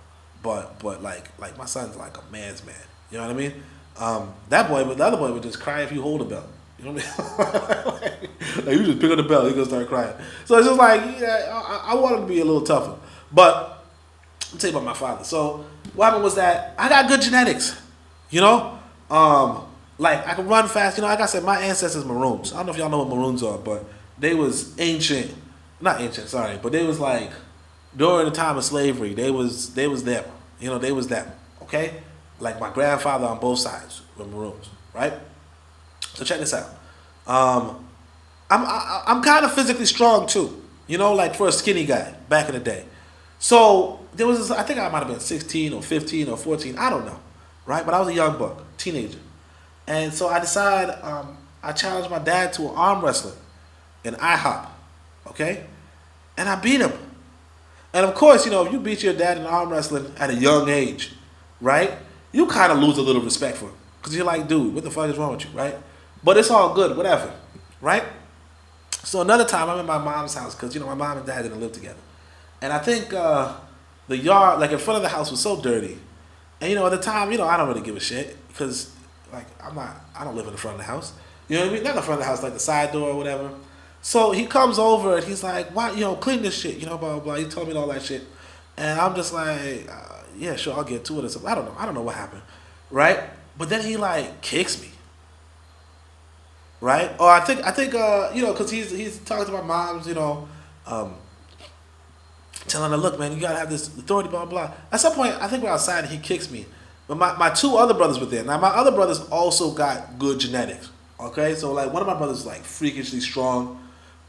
But like my son's like a man's man. You know what I mean? The other boy would just cry if you hold a belt. You know what I mean? like you just pick up the belt, he gonna start crying. So it's just like I want him to be a little tougher. But I'll tell you about my father. So what happened was that I got good genetics. You know? Like I can run fast. You know, like I said, my ancestors Maroons. I don't know if y'all know what Maroons are, but they was ancient. Not ancient, sorry, but they was like during the time of slavery. They was them. You know, they was them. Okay? Like my grandfather on both sides were Maroons, right? So check this out. I'm kind of physically strong too. You know, like for a skinny guy back in the day. So there was this, I think I might have been 16 or 15 or 14, I don't know, right? But I was a young buck, teenager. And so I decided, I challenged my dad to an arm wrestling in IHOP, okay? And I beat him. And of course, you know, if you beat your dad in arm wrestling at a young age, right? You kind of lose a little respect for him. Because you're like, dude, what the fuck is wrong with you, right? But it's all good, whatever, right? So another time, I'm in my mom's house because, you know, my mom and dad didn't live together. And I think the yard, like in front of the house was so dirty. And, you know, at the time, you know, I don't really give a shit because, like, I don't live in the front of the house. You know what I mean? Not the front of the house, like the side door or whatever. So he comes over and he's like, why, you know, clean this shit, you know, blah, blah, blah. He told me all that shit. And I'm just like, yeah, sure, I'll get to it or something. I don't know what happened, right? But then he, like, kicks me. Right? Or I think you know, because he's talking to my mom's, you know, telling her, look, man, you gotta have this authority, blah, blah, blah. At some point, I think we're outside and he kicks me. But my two other brothers were there. Now, my other brothers also got good genetics, okay? So, like, one of my brothers is, like, freakishly strong,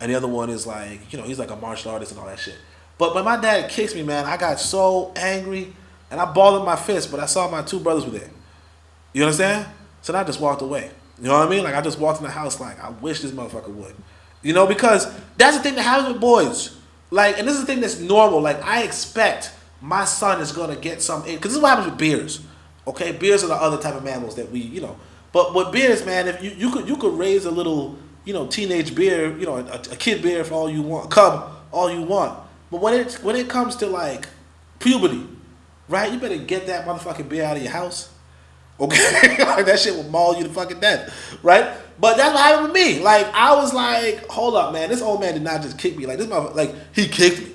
and the other one is, like, you know, he's, like, a martial artist and all that shit. But when my dad kicks me, man, I got so angry, and I balled up my fist, but I saw my two brothers were there. You understand? So I just walked away. You know what I mean? Like, I just walked in the house like, I wish this motherfucker would. You know, because that's the thing that happens with boys. Like, and this is the thing that's normal. Like, I expect my son is going to get some, because this is what happens with beers. Okay, bears are the other type of mammals that we, But with bears, man, if you could raise a little, teenage bear, a kid bear for all you want, cub all you want. But when it comes to like puberty, right? You better get that motherfucking bear out of your house. Okay, like that shit will maul you to fucking death, right? But that's what happened with me. Like I was like, hold up, man, this old man did not just kick me. Like this motherfucker, like he kicked me.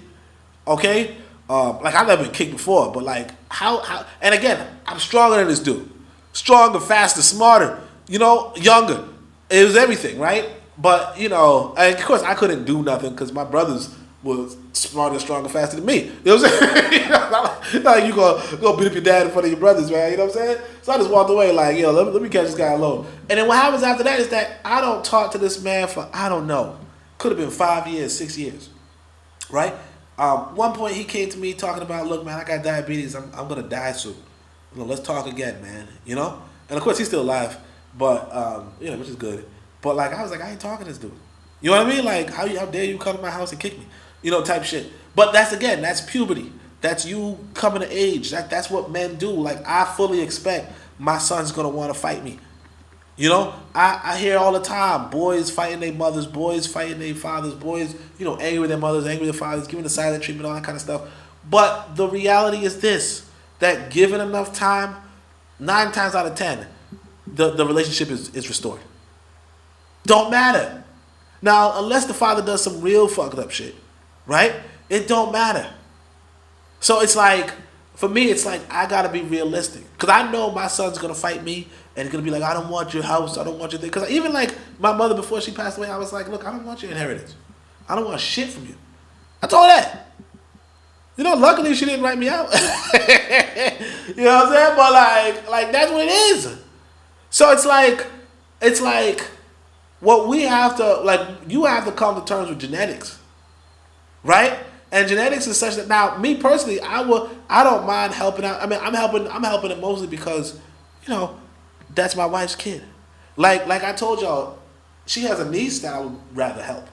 Okay, like I've never been kicked before, but like how? And again, I'm stronger than this dude, stronger, faster, smarter, younger. It was everything, right? But and of course I couldn't do nothing because my brothers was smarter, stronger, faster than me. You know what I'm saying? Not like you go beat up your dad in front of your brothers, man. You know what I'm saying? So I just walked away like, let me catch this guy alone. And then what happens after that is that I don't talk to this man for, I don't know, could have been 5 years, 6 years, right? One point he came to me talking about, look, man, I got diabetes. I'm going to die soon. Let's talk again, man, And of course he's still alive, but, which is good. But like, I was like, I ain't talking to this dude. You know what I mean? Like, how dare you come to my house and kick me? Type shit. But that's puberty. That's you coming to age. That's what men do. Like, I fully expect my son's gonna want to fight me. I hear all the time, boys fighting their mothers, boys fighting their fathers, boys, angry with their mothers, angry with their fathers, giving the silent treatment, all that kind of stuff. But the reality is this, that given enough time, 9 times out of 10, the relationship is restored. Don't matter. Now, unless the father does some real fucked up shit, right? It don't matter. So it's like, for me, it's like I gotta be realistic, because I know my son's gonna fight me and he's gonna be like, I don't want your house, I don't want your thing. Because even like my mother before she passed away, I was like, look, I don't want your inheritance. I don't want shit from you. I told her that. Luckily she didn't write me out. You know what I'm saying? But like that's what it is. So it's like what we have to, you have to come to terms with genetics, right? And genetics is such that now, me personally, I don't mind helping out. I mean, I'm helping it mostly because, that's my wife's kid. Like I told y'all, she has a niece that I would rather help.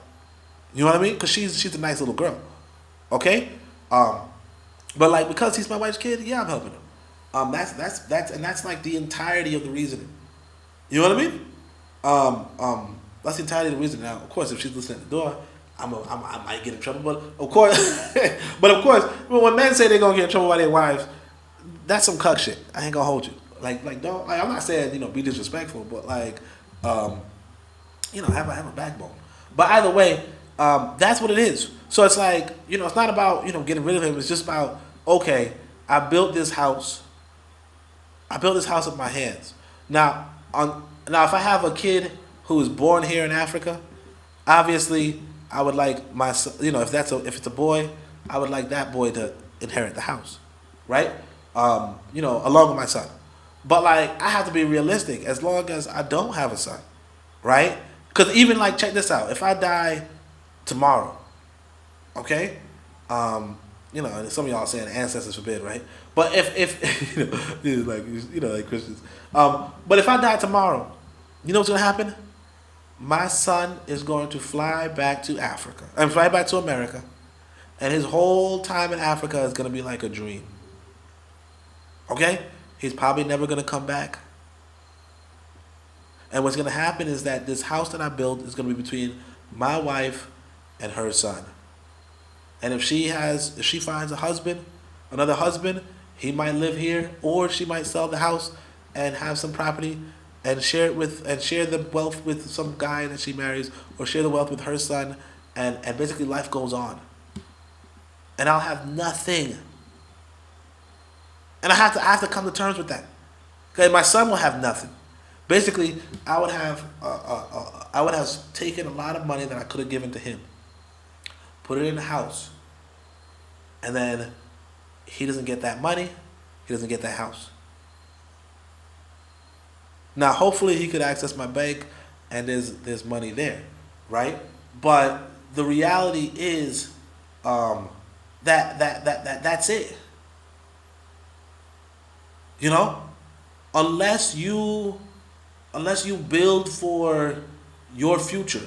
You know what I mean? Because she's a nice little girl. Okay? But like, because he's my wife's kid, yeah, I'm helping him. That's like the entirety of the reasoning. You know what I mean? That's the entirety of the reason. Now, of course, if she's listening at the door, I might get in trouble. But of course, when men say they're gonna get in trouble by their wives, that's some cuck shit. I ain't gonna hold you. Like don't. Like, I'm not saying be disrespectful, but like, have a backbone. But either way, that's what it is. So it's like, it's not about getting rid of him. It's just about, okay, I built this house with my hands. Now if I have a kid who is born here in Africa, obviously I would like my son, if it's a boy, I would like that boy to inherit the house, right? Along with my son. But like, I have to be realistic as long as I don't have a son, right? Because even like, check this out, if I die tomorrow, okay, and some of y'all are saying ancestors forbid, right? But if like Christians, but if I die tomorrow, you know what's gonna happen? My son is going to fly back to Africa and fly back to America, and his whole time in Africa is gonna be like a dream. Okay, he's probably never gonna come back. And what's gonna happen is that this house that I built is gonna be between my wife and her son. And if she finds another husband, he might live here, or she might sell the house and have some property and share the wealth with some guy that she marries, or share the wealth with her son, and basically life goes on. And I'll have nothing. And I have to come to terms with that. Okay, my son will have nothing. Basically, I would have taken a lot of money that I could have given to him, put it in the house, and then he doesn't get that money, he doesn't get that house. Now, hopefully, he could access my bank, and there's money there, right? But the reality is that's it. Unless you build for your future,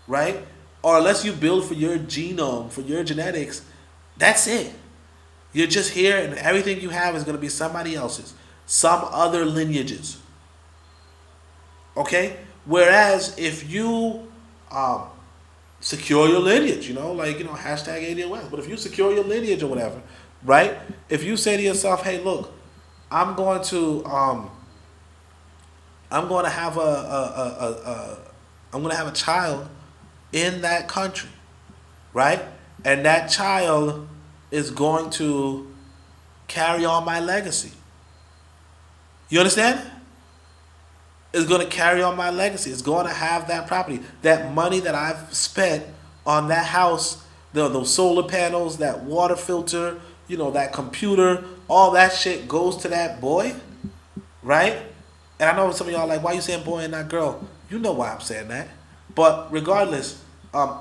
right? Or unless you build for your genome, for your genetics, that's it. You're just here, and everything you have is going to be somebody else's. some other lineages. Okay? Whereas if you secure your lineage, hashtag Alien West, but if you secure your lineage or whatever, right? If you say to yourself, hey, look, I'm going to have a child in that country, right? And that child is going to carry on my legacy. You understand? It's going to carry on my legacy. It's going to have that property. That money that I've spent on that house, those solar panels, that water filter, that computer, all that shit goes to that boy, right? And I know some of y'all are like, why you saying boy and not girl? You know why I'm saying that. But regardless,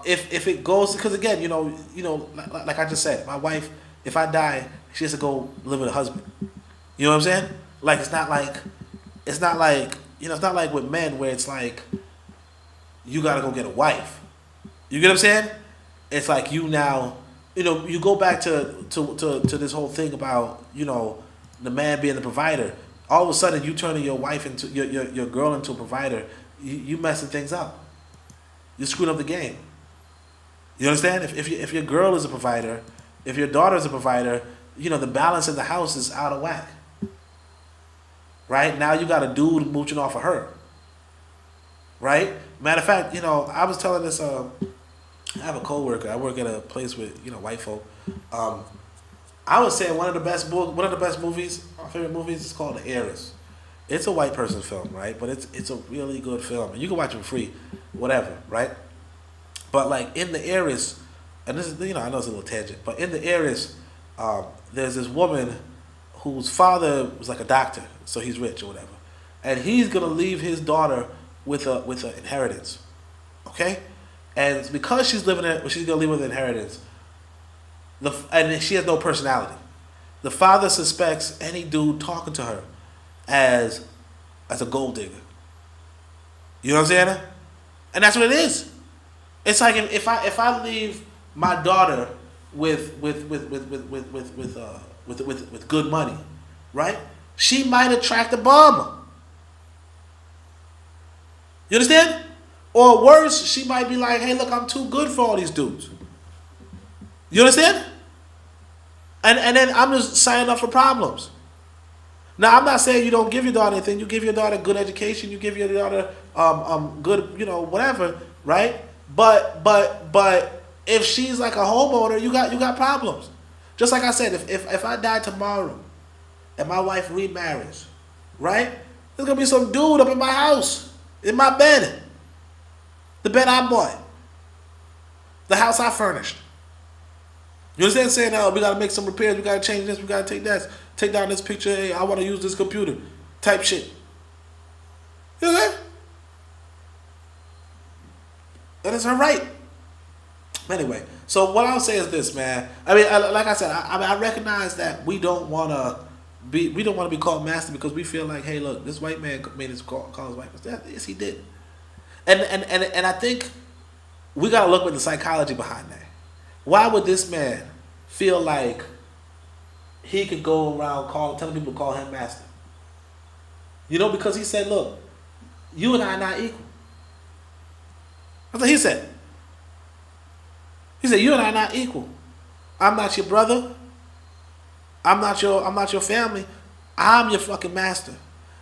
if it goes, because again, like I just said, my wife, if I die, she has to go live with her husband. You know what I'm saying? Like it's not like it's not like with men where it's like you gotta go get a wife. You get what I'm saying? It's like you now, you go back to this whole thing about the man being the provider. All of a sudden, you turning your wife into your girl into a provider. You messing things up. You're screwing up the game. You understand? If your girl is a provider, if your daughter is a provider, the balance in the house is out of whack. Right? Now you got a dude mooching off of her. Right? Matter of fact, I was telling this. I have a coworker. I work at a place with white folk. I would say one of the best movies, my favorite movies, is called The Heiress. It's a white person film, right? But it's a really good film, and you can watch it for free, whatever, right? But like in The Heiress, and this is I know it's a little tangent, but in The Heiress, there's this woman whose father was like a doctor, so he's rich or whatever, and he's gonna leave his daughter with an inheritance, okay? And because she's gonna leave with an inheritance, and she has no personality. The father suspects any dude talking to her as a gold digger. You know what I'm saying? And that's what it is. It's like if I leave my daughter with good money, right? She might attract a bum. You understand? Or worse, she might be like, hey, look, I'm too good for all these dudes. You understand? And then I'm just signing up for problems. Now, I'm not saying you don't give your daughter anything. You give your daughter good education. You give your daughter good, whatever, right? But if she's like a homeowner, you got problems. Just like I said, if I die tomorrow and my wife remarries, right? There's gonna be some dude up in my house, in my bed, the bed I bought, the house I furnished. You understand? Saying, oh, we gotta make some repairs, we gotta change this, we gotta take down this picture, hey, I wanna use this computer, type shit. You know what I'm saying? That is her right. Anyway, so what I'll say is this, man. I mean, like I said, I recognize that we don't wanna be called master because we feel like, hey, look, this white man made his call his white man. Yes, he did. And I think we gotta look at the psychology behind that. Why would this man feel like he could go around telling people to call him master? Because he said, look, you and I are not equal. That's what he said. He said, you and I are not equal. I'm not your brother. I'm not your family. I'm your fucking master.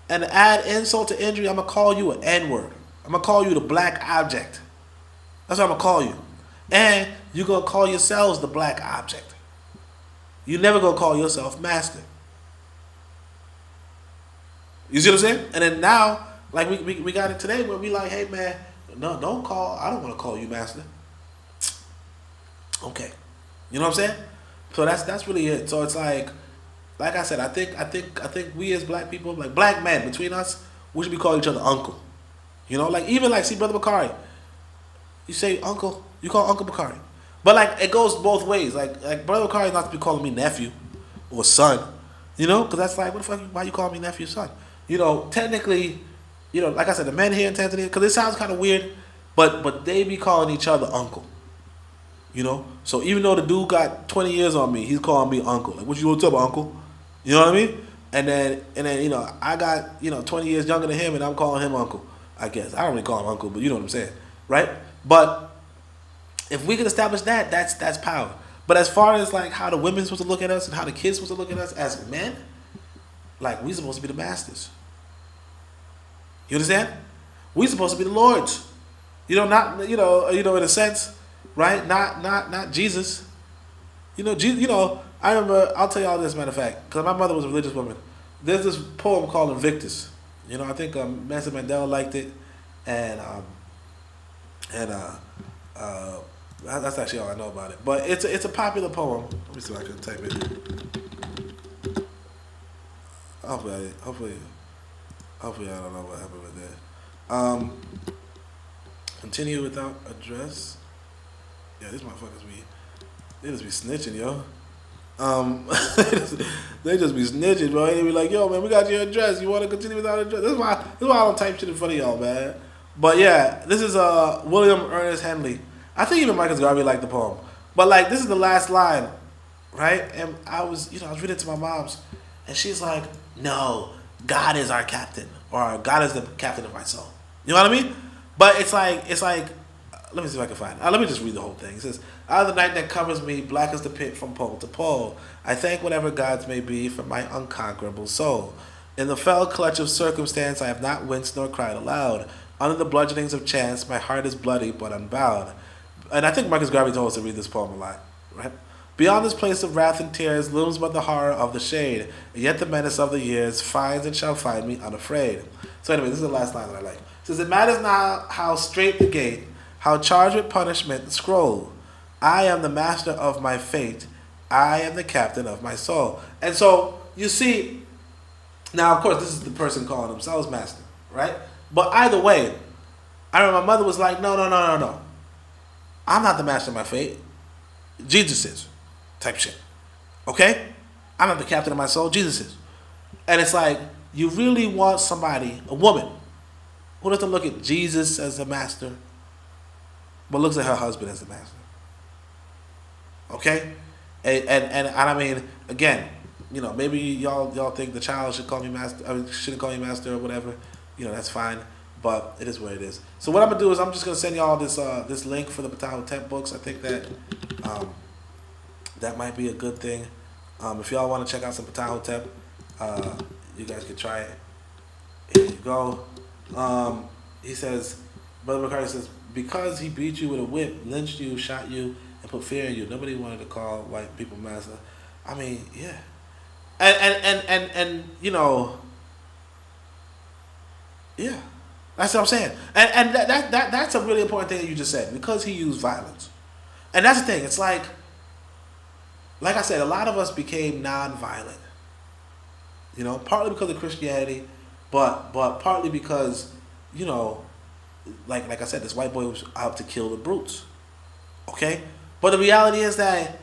And to add insult to injury, I'm going to call you an N-word. I'm going to call you the black object. That's what I'm going to call you. And you're going to call yourselves the black object. You're never going to call yourself master. You see what I'm saying? And then now, like we got it today where we like, hey man, no, I don't want to call you master. Okay. You know what I'm saying? So that's really it. So it's like I said, I think we as black people, like black men between us, we should be calling each other uncle. See Brother Bakari. You say uncle, you call Uncle Bakari. But like it goes both ways. Like Brother Bakari not to be calling me nephew or son. Because that's like, what the fuck, why you call me nephew, son? Technically, like I said, the men here in Tanzania, because it sounds kind of weird, but they be calling each other uncle. So even though the dude got 20 years on me, he's calling me uncle. Like, what you want to tell about, uncle? You know what I mean? And then I got 20 years younger than him, and I'm calling him uncle. I guess I don't really call him uncle, but you know what I'm saying, right? But if we can establish that, that's power. But as far as like how the women's supposed to look at us and how the kids supposed to look at us as men, like we supposed to be the masters. You understand? We supposed to be the lords. Not in a sense, right? Not Jesus. I remember. I'll tell y'all this, matter of fact, because my mother was a religious woman. There's this poem called Invictus. I think Nelson Mandela liked it, and that's actually all I know about it. But it's a popular poem. Let me see if I can type it. Hopefully I don't know what happened with that. Continue without address. Yeah, these motherfuckers they just be snitching, yo. They just be snitching, bro. They be like, yo, man, we got your address. You want to continue without address? This is why I don't type shit in front of y'all, man. But yeah, this is William Ernest Henley. I think even Marcus Garvey liked the poem. But like, this is the last line, right? And I was reading it to my mom's, and she's like, no, God is our captain, or God is the captain of my soul. You know what I mean? But it's like, let me see if I can find it. Let me just read the whole thing. It says, out of the night that covers me, black as the pit from pole to pole, I thank whatever gods may be for my unconquerable soul. In the fell clutch of circumstance, I have not winced nor cried aloud. Under the bludgeonings of chance, my heart is bloody but unbowed. And I think Marcus Garvey told us to read this poem a lot, right? Beyond this place of wrath and tears looms but the horror of the shade, and yet the menace of the years finds and shall find me unafraid. So anyway, this is the last line that I like. It says, it matters not how straight the gate, how charged with punishment the scroll. I am the master of my fate. I am the captain of my soul. And so, you see, now of course this is the person calling themselves master, right? But either way, I remember my mother was like, no. I'm not the master of my fate. Jesus is. Type shit. Okay? I'm not the captain of my soul. Jesus is. And it's like, you really want somebody, a woman, who doesn't look at Jesus as the master, but looks at her husband as the master. Okay? And I mean, again, maybe y'all think the child should call me master, shouldn't call me master or whatever. That's fine. But it is what it is. So what I'm gonna do is I'm just gonna send y'all this link for the Ptah Htp books. I think that that might be a good thing. If y'all want to check out some Ptah Htp, you guys can try it. Here you go. He says, Brother McCarty says, because he beat you with a whip, lynched you, shot you, and put fear in you, nobody wanted to call white people master. I mean, yeah. And yeah. That's what I'm saying. And that's a really important thing that you just said, because he used violence. And that's the thing. It's like I said, a lot of us became non-violent. Partly because of Christianity, but partly because, like I said, this white boy was out to kill the brutes. Okay? But the reality is that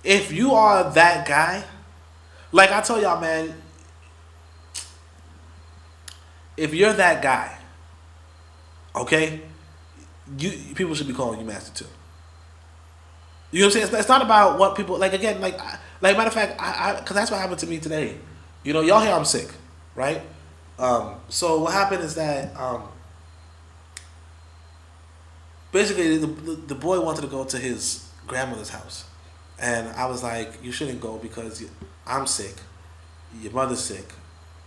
if you are that guy, like I tell y'all, man, if you're that guy, okay, people should be calling you master too. You know what I'm saying? It's not about what people like. Again, like matter of fact, because that's what happened to me today. Y'all hear I'm sick, right? So what happened is that basically the boy wanted to go to his grandmother's house, and I was like, you shouldn't go because I'm sick, your mother's sick,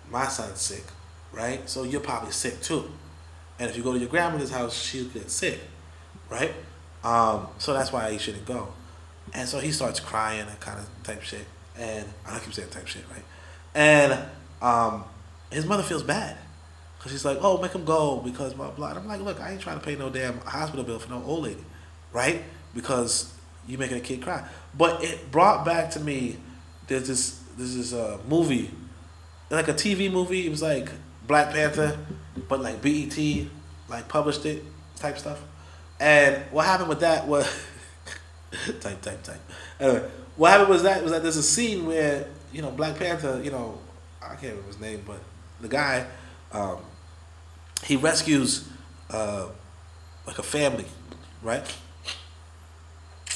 my son's sick, right? So you're probably sick too. And if you go to your grandmother's house, she'll get sick, right? So that's why he shouldn't go. And so he starts crying and kind of type shit. And I keep saying type shit, right? And his mother feels bad. Because she's like, oh, make him go because blah, blah. And I'm like, look, I ain't trying to pay no damn hospital bill for no old lady, right? Because you making a kid cry. But it brought back to me, there's this movie, like a TV movie. It was like Black Panther, but like BET like published it type stuff. And what happened with that was type. Anyway, what happened was that there's a scene where Black Panther, I can't remember his name, but the guy, he rescues like a family, right?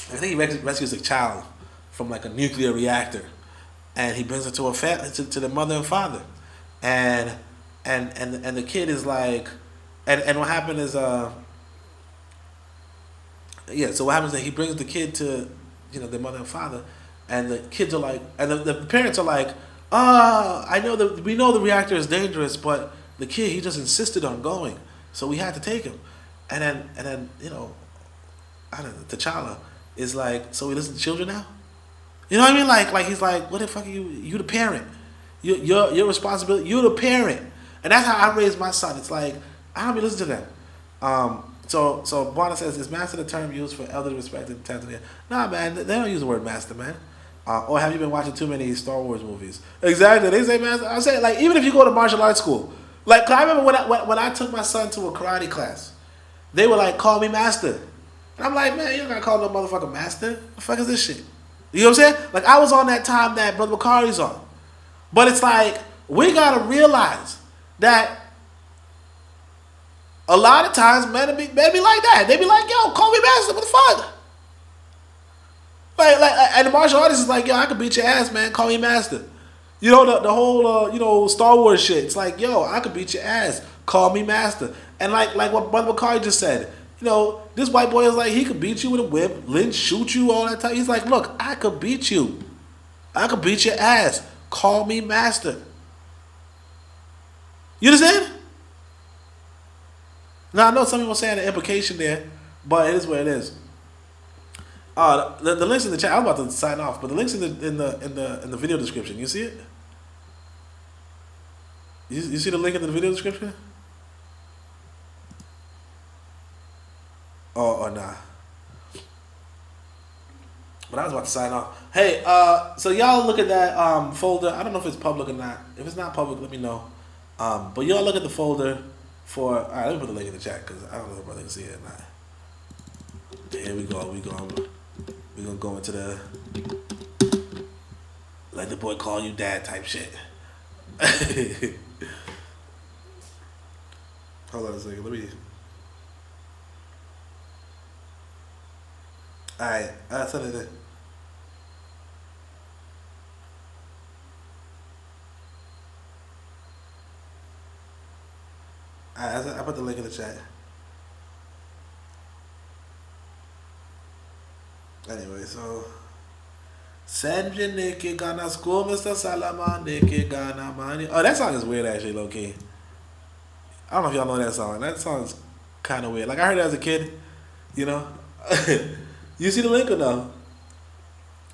I think he rescues a child from like a nuclear reactor, and he brings her to to the mother and father, and and the kid is like, and what happened is yeah. So what happens is that he brings the kid to the mother and father, and the kids are like, and the parents are like, I know that we know the reactor is dangerous, but the kid, he just insisted on going, so we had to take him, and then I don't know, T'Challa is like, so we listen to children now. You know what I mean? Like he's like, what the fuck are you? You the parent. Your responsibility. You're the parent, and that's how I raised my son. It's like I don't be listening to them. So Bwana says, is master the term used for elderly respect in Tanzania? Nah, man, they don't use the word master, man. Or have you been watching too many Star Wars movies? Exactly, they say master. I say, like, even if you go to martial arts school, like, 'cause I remember when I took my son to a karate class, they were like, call me master, and I'm like, man, you don't gotta call no motherfucker master. What the fuck is this shit? You know what I'm saying? Like, I was on that time that Brother Bakari's on, but it's like we gotta realize that. A lot of times, men be like that. They be like, "Yo, call me master. What the fuck?" Like, and the martial artist is like, "Yo, I could beat your ass, man. Call me master." You know the whole Star Wars shit. It's like, "Yo, I could beat your ass. Call me master." And like what Brother Bakari just said, this white boy is like, he could beat you with a whip, lynch, shoot you all that time. He's like, "Look, I could beat you. I could beat your ass. Call me master." You understand? Now I know some people saying the implication there, but it is what it is. The links in the chat. I was about to sign off, but the links in the video description. You see it? You see the link in the video description? Or nah. But I was about to sign off. Hey, so y'all look at that folder. I don't know if it's public or not. If it's not public, let me know. But y'all look at the folder for. All right, let me put the link in the chat because I don't know if brother can see it or not. Here we go. We're gonna go into the let the boy call you dad type shit. Hold on a second. Let me. All right, send it in. I put the link in the chat. Anyway, so Sanjay Niki Gana School, Mr. Salama Niki Gana Mani. Oh, that song is weird actually, low key. I don't know if y'all know that song. That song's kind of weird. Like, I heard it as a kid, You see the link or no?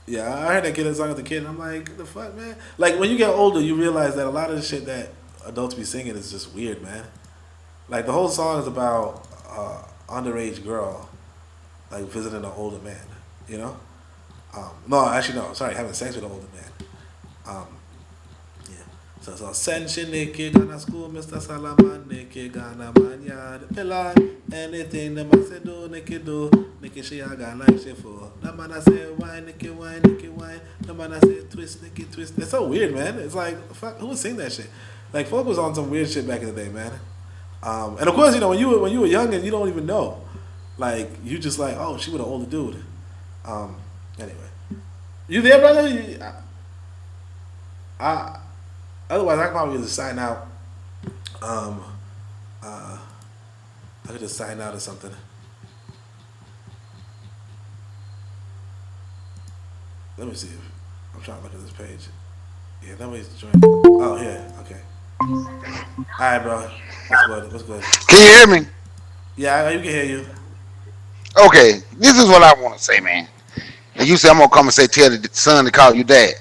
Yeah, I heard that song as a kid, and I'm like, the fuck, man? Like, when you get older, you realize that a lot of the shit that adults be singing is just weird, man. Like, the whole song is about underage girl, like, visiting an older man, No, actually, no, sorry, having sex with an older man. Yeah. So, Senshiniki Gana School, Mr. Salaman, Niki Gana Manyad, Pillar, anything the man say do, Niki Shia Gana Shifo. The man say wine, Niki wine. The man say twist, Niki twist. It's so weird, man. It's like, fuck, who would sing that shit? Like, folk was on some weird shit back in the day, man. And of course, when you were young and you don't even know, like, you just like, oh, she with an older dude. Anyway, you there, brother? Otherwise, I could probably just sign out. I could just sign out or something. Let me see. I'm trying to look at this page. Yeah, nobody's joining. Oh, here. Okay. All right, bro. What's good? Can you hear me? Yeah, you can hear you. Okay, this is what I want to say, man. And you say I'm gonna come and tell the son to call you dad.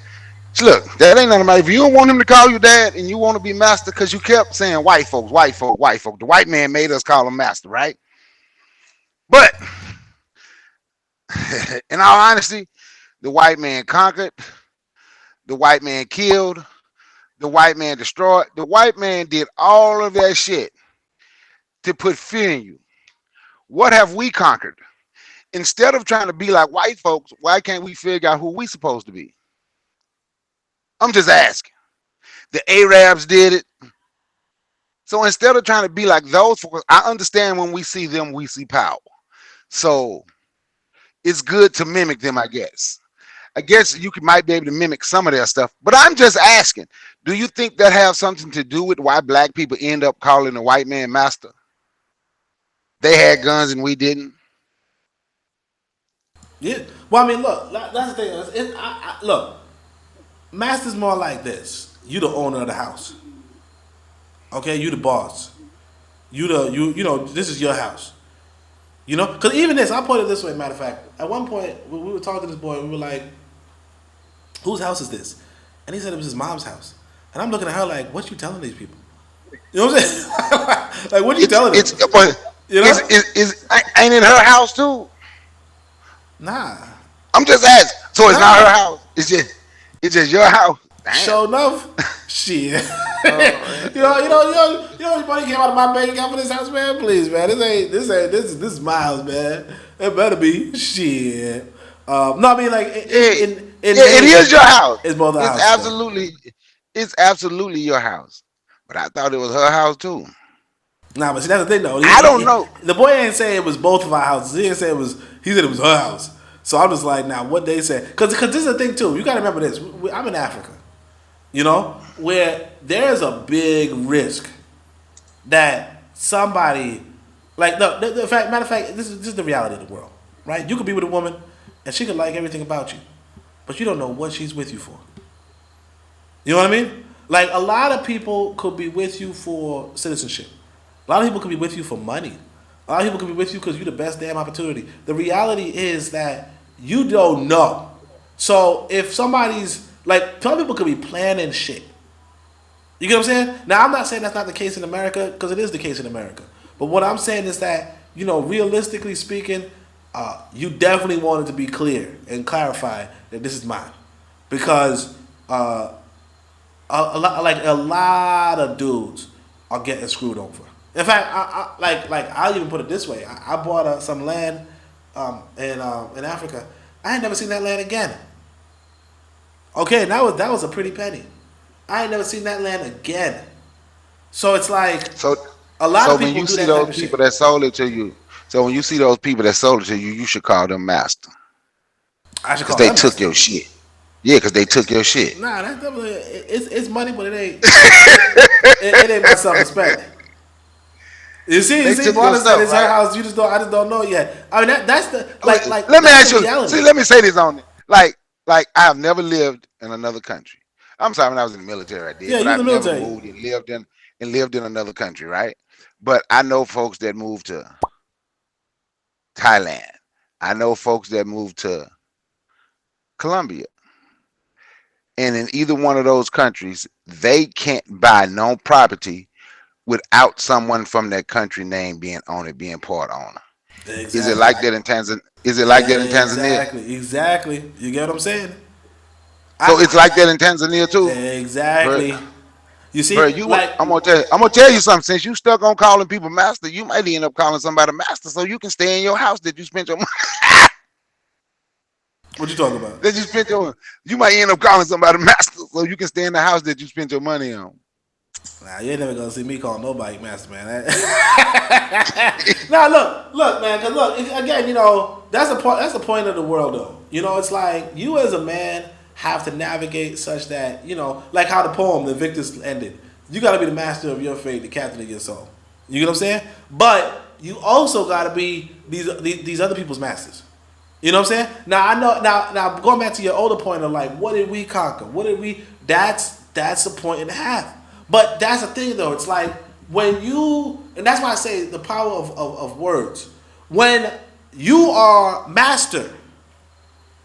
Look, that ain't nothing about it. If you don't want him to call you dad and you want to be master, because you kept saying white folks. The white man made us call him master, right? But in all honesty, the white man conquered, the white man killed, the white man destroyed, the white man did all of that shit to put fear in you. What have we conquered? Instead of trying to be like white folks, why can't we figure out who we supposed to be? I'm just asking. The Arabs did it. So instead of trying to be like those folks, I understand when we see them, we see power. So it's good to mimic them, I guess. I guess you might be able to mimic some of their stuff. But I'm just asking, do you think that have something to do with why black people end up calling the white man master? They had guns and we didn't. Yeah. Well, I mean, look, that's the thing. Look, master's more like this. You the owner of the house. Okay, you the boss. You know, this is your house. You know, because even this, I'll put it this way. Matter of fact, at one point we were talking to this boy, and we were like, "Whose house is this?" And he said it was his mom's house. And I'm looking at her like, "What you telling these people?" You know what I'm saying? Like, what are you telling them? You know, ain't it her house too? Nah. I'm just asking. So it's not her house. It's just your house. Damn. Sure enough, shit. you know, money came out of my bank account for this house, man. Please, man, this is my house, man. It better be shit. No, I mean like, it is your house. It's both our house. It's absolutely your house. But I thought it was her house too. Nah, but see, that's the thing though. I don't know. The boy ain't say it was both of our houses. He didn't say it was. He said it was her house. So I'm just like, now what they say, because this is the thing too. You got to remember this. I'm in Africa, you know, where there's a big risk that somebody, like, no, matter of fact, this is the reality of the world, right? You could be with a woman, and she could like everything about you, but you don't know what she's with you for. You know what I mean? Like, a lot of people could be with you for citizenship. A lot of people could be with you for money. A lot of people could be with you because you're the best damn opportunity. The reality is that you don't know. So if somebody's, like, some people could be planning shit. You get what I'm saying? Now, I'm not saying that's not the case in America, because it is the case in America. But what I'm saying is that, you know, realistically speaking, you definitely wanted to be clear and clarify that this is mine. Because a lot of dudes are getting screwed over. In fact, I'll even put it this way. I bought some land in Africa. I ain't never seen that land again. Okay, that was a pretty penny. I ain't never seen that land again. So it's like, a lot of people do that. So when you see those people that sold it to you, you should call them master. I should call them master. Because they took your shit. Yeah, because they took your shit. Nah, that's definitely, it's money, but it ain't it ain't my self-respect. You see, Barnes said it's her house. I just don't know yet. I mean, that's the like. Let me ask you. See, let me say this on it. Like I have never lived in another country. I'm sorry, when I was in the military, I did. Yeah, but I've never moved and lived in another country, right? But I know folks that moved to Thailand. I know folks that moved to Colombia. And in either one of those countries, they can't buy no property without someone from that country name being on it, being part owner. Exactly. Is it like that in Tanzania? Exactly. You get what I'm saying? So it's like that in Tanzania too. Exactly. Bro, you see, bro, I'm gonna tell you something. Since you stuck on calling people master, you might end up calling somebody master, so you can stay in your house that you spent your money. What you talking about? That you spent you might end up calling somebody master, so you can stay in the house that you spent your money on. Nah, you ain't never gonna see me call nobody master, man. Nah, look, man. Cause look, again, you know, that's the point of the world, though. You know, it's like you as a man have to navigate such that, you know, like how the poem, the Invictus, ended. You got to be the master of your fate, the captain of your soul. You get what I'm saying? But you also got to be these other people's masters. You know what I'm saying? Now I know. Now going back to your older point of like, what did we conquer? What did we? That's a point and a half. But that's the thing, though. It's like when you, and that's why I say the power of words. When you are master,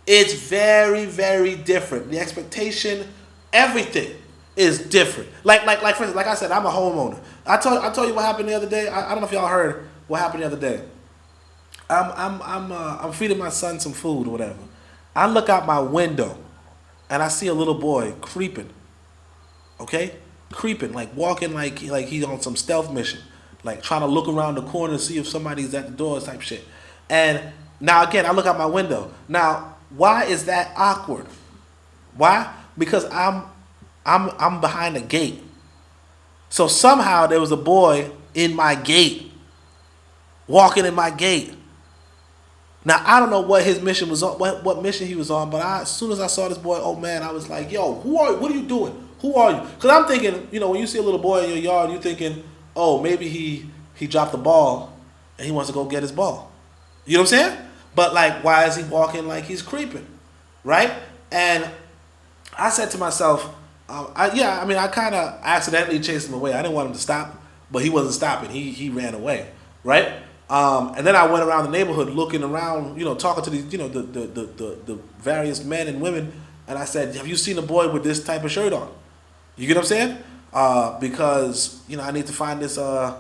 it's very, very different. The expectation, everything is different. Like for instance, like I said, I'm a homeowner. I told you what happened the other day. I don't know if y'all heard what happened the other day. I'm feeding my son some food or whatever. I look out my window and I see a little boy creeping. Okay? Creeping, like walking like he's on some stealth mission. Like trying to look around the corner to see if somebody's at the door type shit. And now again, I look out my window. Now, why is that awkward? Why? Because I'm behind a gate. So somehow there was a boy in my gate. Walking in my gate. Now I don't know what his mission was on, what mission he was on, but as soon as I saw this boy, oh man, I was like, yo, what are you doing? Who are you? Because I'm thinking, when you see a little boy in your yard, you're thinking, oh, maybe he dropped the ball and he wants to go get his ball. You know what I'm saying? But like, why is he walking like he's creeping, right? And I said to myself, I kind of accidentally chased him away. I didn't want him to stop, but he wasn't stopping. He ran away, right? And then I went around the neighborhood looking around, talking to these, the various men and women, and I said, have you seen a boy with this type of shirt on? You get what I'm saying? Because I need to find this. I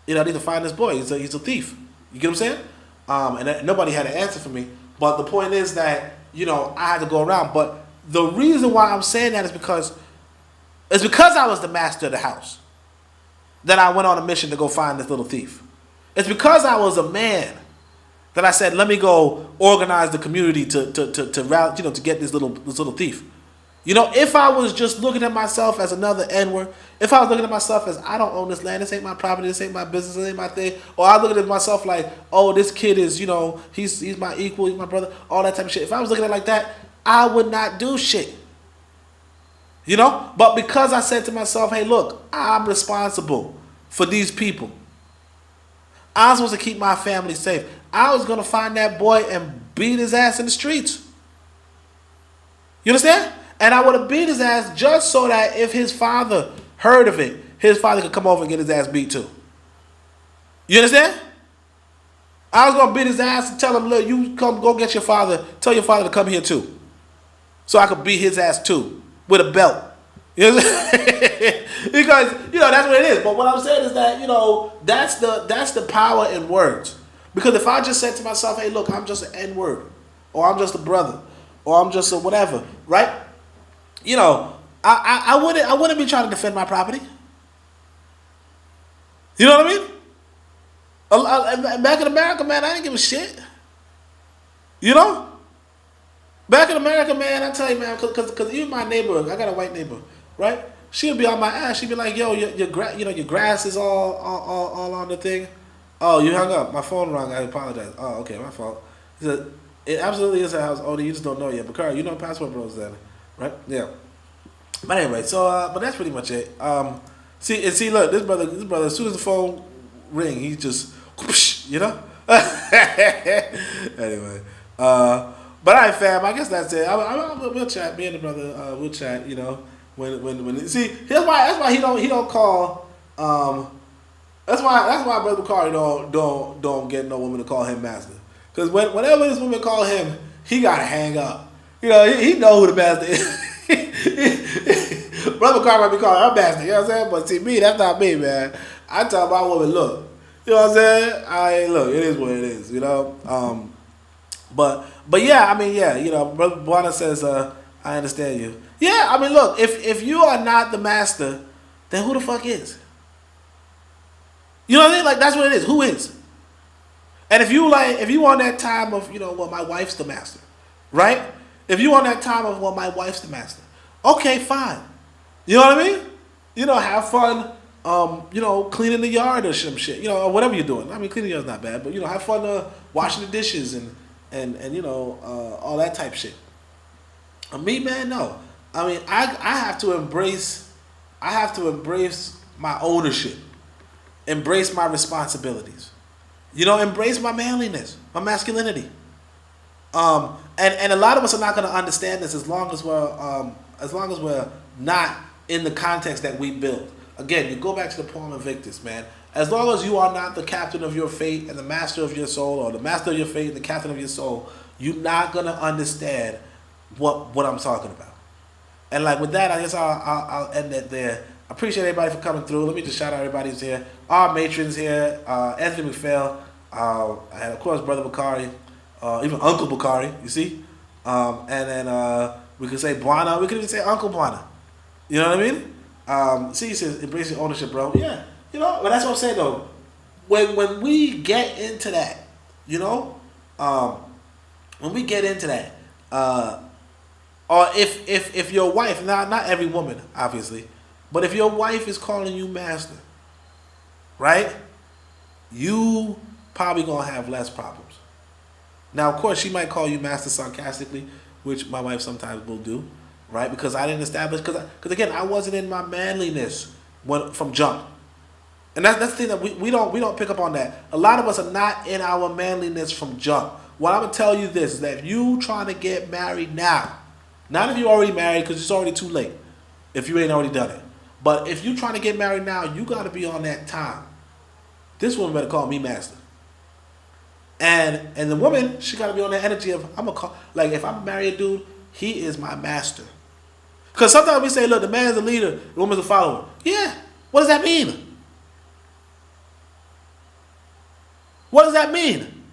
need to find this boy. He's a thief. You get what I'm saying? And nobody had an answer for me. But the point is that I had to go around. But the reason why I'm saying that is because I was the master of the house that I went on a mission to go find this little thief. It's because I was a man that I said, let me go organize the community to rally, to get this little thief. If I was just looking at myself as another N-word, if I was looking at myself as I don't own this land, this ain't my property, this ain't my business, this ain't my thing, or I look at myself like, oh, this kid is, he's my equal, he's my brother, all that type of shit. If I was looking at it like that, I would not do shit. But because I said to myself, hey, look, I'm responsible for these people. I'm supposed to keep my family safe. I was going to find that boy and beat his ass in the streets. You understand? And I would have beat his ass just so that if his father heard of it, his father could come over and get his ass beat too. You understand? I was going to beat his ass and tell him, look, you come go get your father. Tell your father to come here too. So I could beat his ass too with a belt. You know what I'm saying? Because, that's what it is. But what I'm saying is that, that's the power in words. Because if I just said to myself, hey, look, I'm just an N-word, or I'm just a brother, or I'm just a whatever, right? I wouldn't be trying to defend my property. You know what I mean? Back in America, man, I didn't give a shit. Back in America, man, I tell you, man, because even my neighbor, I got a white neighbor, right? She'll be on my ass. She'll be like, yo, your grass is all on the thing. Oh, you hung up. My phone rang. I apologize. Oh, okay, my fault. He said, it absolutely is a house. Oh, you just don't know yet. But Carl, Passport Bros then, right? Yeah. But anyway, so but that's pretty much it. See, look, this brother, as soon as the phone ring, he just, whoosh, anyway. But all right, fam. I guess that's it. We'll chat. Me and the brother, we'll chat. When see, that's why he don't call. That's why Brother Bakari don't get no woman to call him master. Because whenever this woman call him, he gotta hang up. He know who the master is. Brother Bakari might be calling her master. You know what I'm saying? But see, me, that's not me, man. I tell my woman, look. You know what I'm saying? Look. It is what it is. But yeah, Brother Buana says, I understand you. Yeah, look, if you are not the master, then who the fuck is? You know what I mean? Like, that's what it is. Who is? And if you on that time of, my wife's the master, right? If you on that time of, my wife's the master, okay, fine. You know what I mean? Have fun, cleaning the yard or some shit, or whatever you're doing. Cleaning the yard's not bad, but, have fun washing the dishes and all that type shit. Me, man, no. I have to embrace my ownership, embrace my responsibilities, embrace my manliness, my masculinity. And a lot of us are not going to understand this as long as we're not in the context that we build. Again, you go back to the poem Invictus, man. As long as you are not the captain of your fate and the master of your soul, or the master of your fate and the captain of your soul, you're not going to understand what I'm talking about. And like with that, I guess I'll end it there. I appreciate everybody for coming through. Let me just shout out everybody who's here. Our matrons here, Anthony McPhail, and of course Brother Bakari, even Uncle Bakari, you see? And then we could say Buana, we could even say Uncle Buana. You know what I mean? See, he says, embrace your ownership, bro. Yeah, but that's what I'm saying though. When we get into that, when we get into that, or if your wife, not every woman, obviously, but if your wife is calling you master, right, you probably gonna have less problems. Now, of course, she might call you master sarcastically, which my wife sometimes will do, right? Because I didn't establish, because again, I wasn't in my manliness from jump. And that's the thing that we don't pick up on that. A lot of us are not in our manliness from jump. What I'm going to tell you this is that if you trying to get married now, not if you're already married because it's already too late, if you ain't already done it. But if you trying to get married now, you got to be on that time. This woman better call me master. And the woman, she got to be on the energy of, I'm going to call, like if I'm married a dude, he is my master. Because sometimes we say, look, the man's the leader, the woman's the follower. Yeah, what does that mean? What does that mean?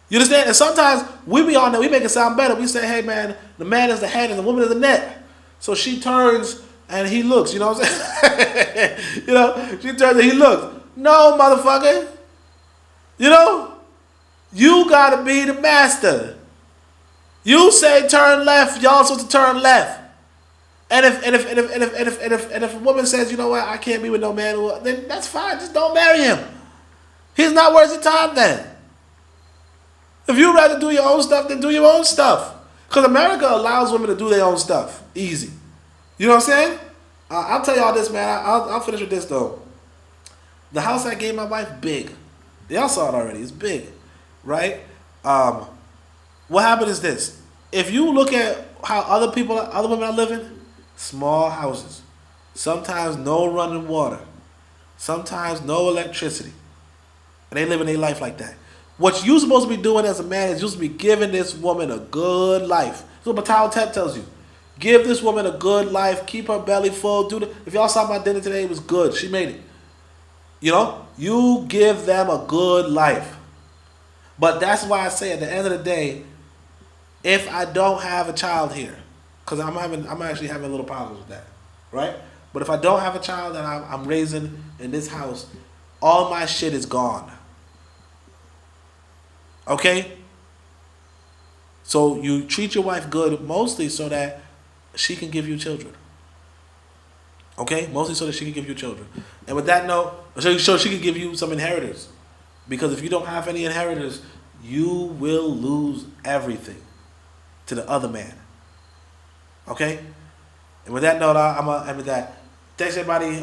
You understand? And sometimes we be on there, we make it sound better. We say, hey man, the man is the head and the woman is the neck. So she turns and he looks, you know what I'm saying? You know, she turns and he looks. No, motherfucker. You know, you gotta be the master. You say turn left, y'all supposed to turn left. And if a woman says, you know what, I can't be with no man, then that's fine. Just don't marry him. He's not worth your time then. If you'd rather do your own stuff, then do your own stuff. Because America allows women to do their own stuff. Easy. You know what I'm saying? I'll tell y'all this, man. I'll finish with this, though. The house I gave my wife, big. Y'all saw it already. It's big. Right? What happened is this. If you look at how other women are living, small houses. Sometimes no running water. Sometimes no electricity. And they living their life like that. What you're supposed to be doing as a man is you're supposed to be giving this woman a good life. That's what Ptah Htp tells you. Give this woman a good life. Keep her belly full. If y'all saw my dinner today, it was good. She made it. You know? You give them a good life. But that's why I say at the end of the day, if I don't have a child here, because I'm actually having a little problems with that, right? But if I don't have a child that I'm raising in this house, all my shit is gone. Okay? So you treat your wife good mostly so that she can give you children. Okay? Mostly so that she can give you children. And with that note, so she can give you some inheritors. Because if you don't have any inheritors, you will lose everything to the other man. Okay? And with that note, I'm going to end with that. Thanks, everybody.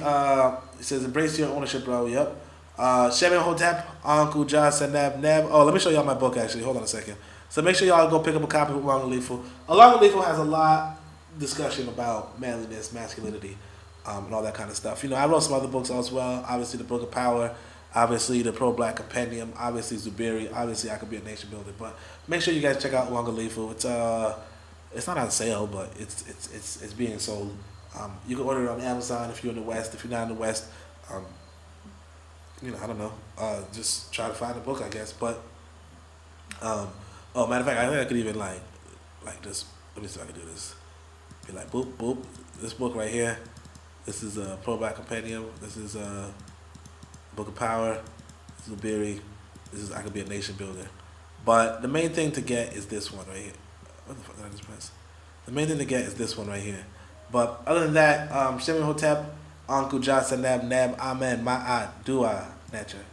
It says, embrace your ownership, bro. Yep. Shemin Hotep, Uncle John Senab, Neb. Oh, let me show y'all my book, actually. Hold on a second. So make sure y'all go pick up a copy of Uangalifu. Uangalifu has a lot of discussion about manliness, masculinity, and all that kind of stuff. You know, I wrote some other books as well. Obviously, the Book of Power. Obviously, the Pro-Black Compendium. Obviously, Zubiri. Obviously, I Could Be a Nation Builder. But make sure you guys check out Uangalifu. It's not on sale, but it's being sold. You can order it on Amazon if you're in the West. If you're not in the West, you know, I don't know. Just try to find the book, I guess. But matter of fact, I think I could even like this. Let me see if I can do this. Be like boop boop. This book right here. This is a Pro-Black Compendium. This is a Book of Power. This is Zubiri. This is I Could Be a Nation Builder. But the main thing to get is this one right here. What the fuck did I just press? The main thing to get is this one right here. But other than that, Shemin Hotep, Uncle Johnson, Nab, Amen, Ma'at, Dua, Nature.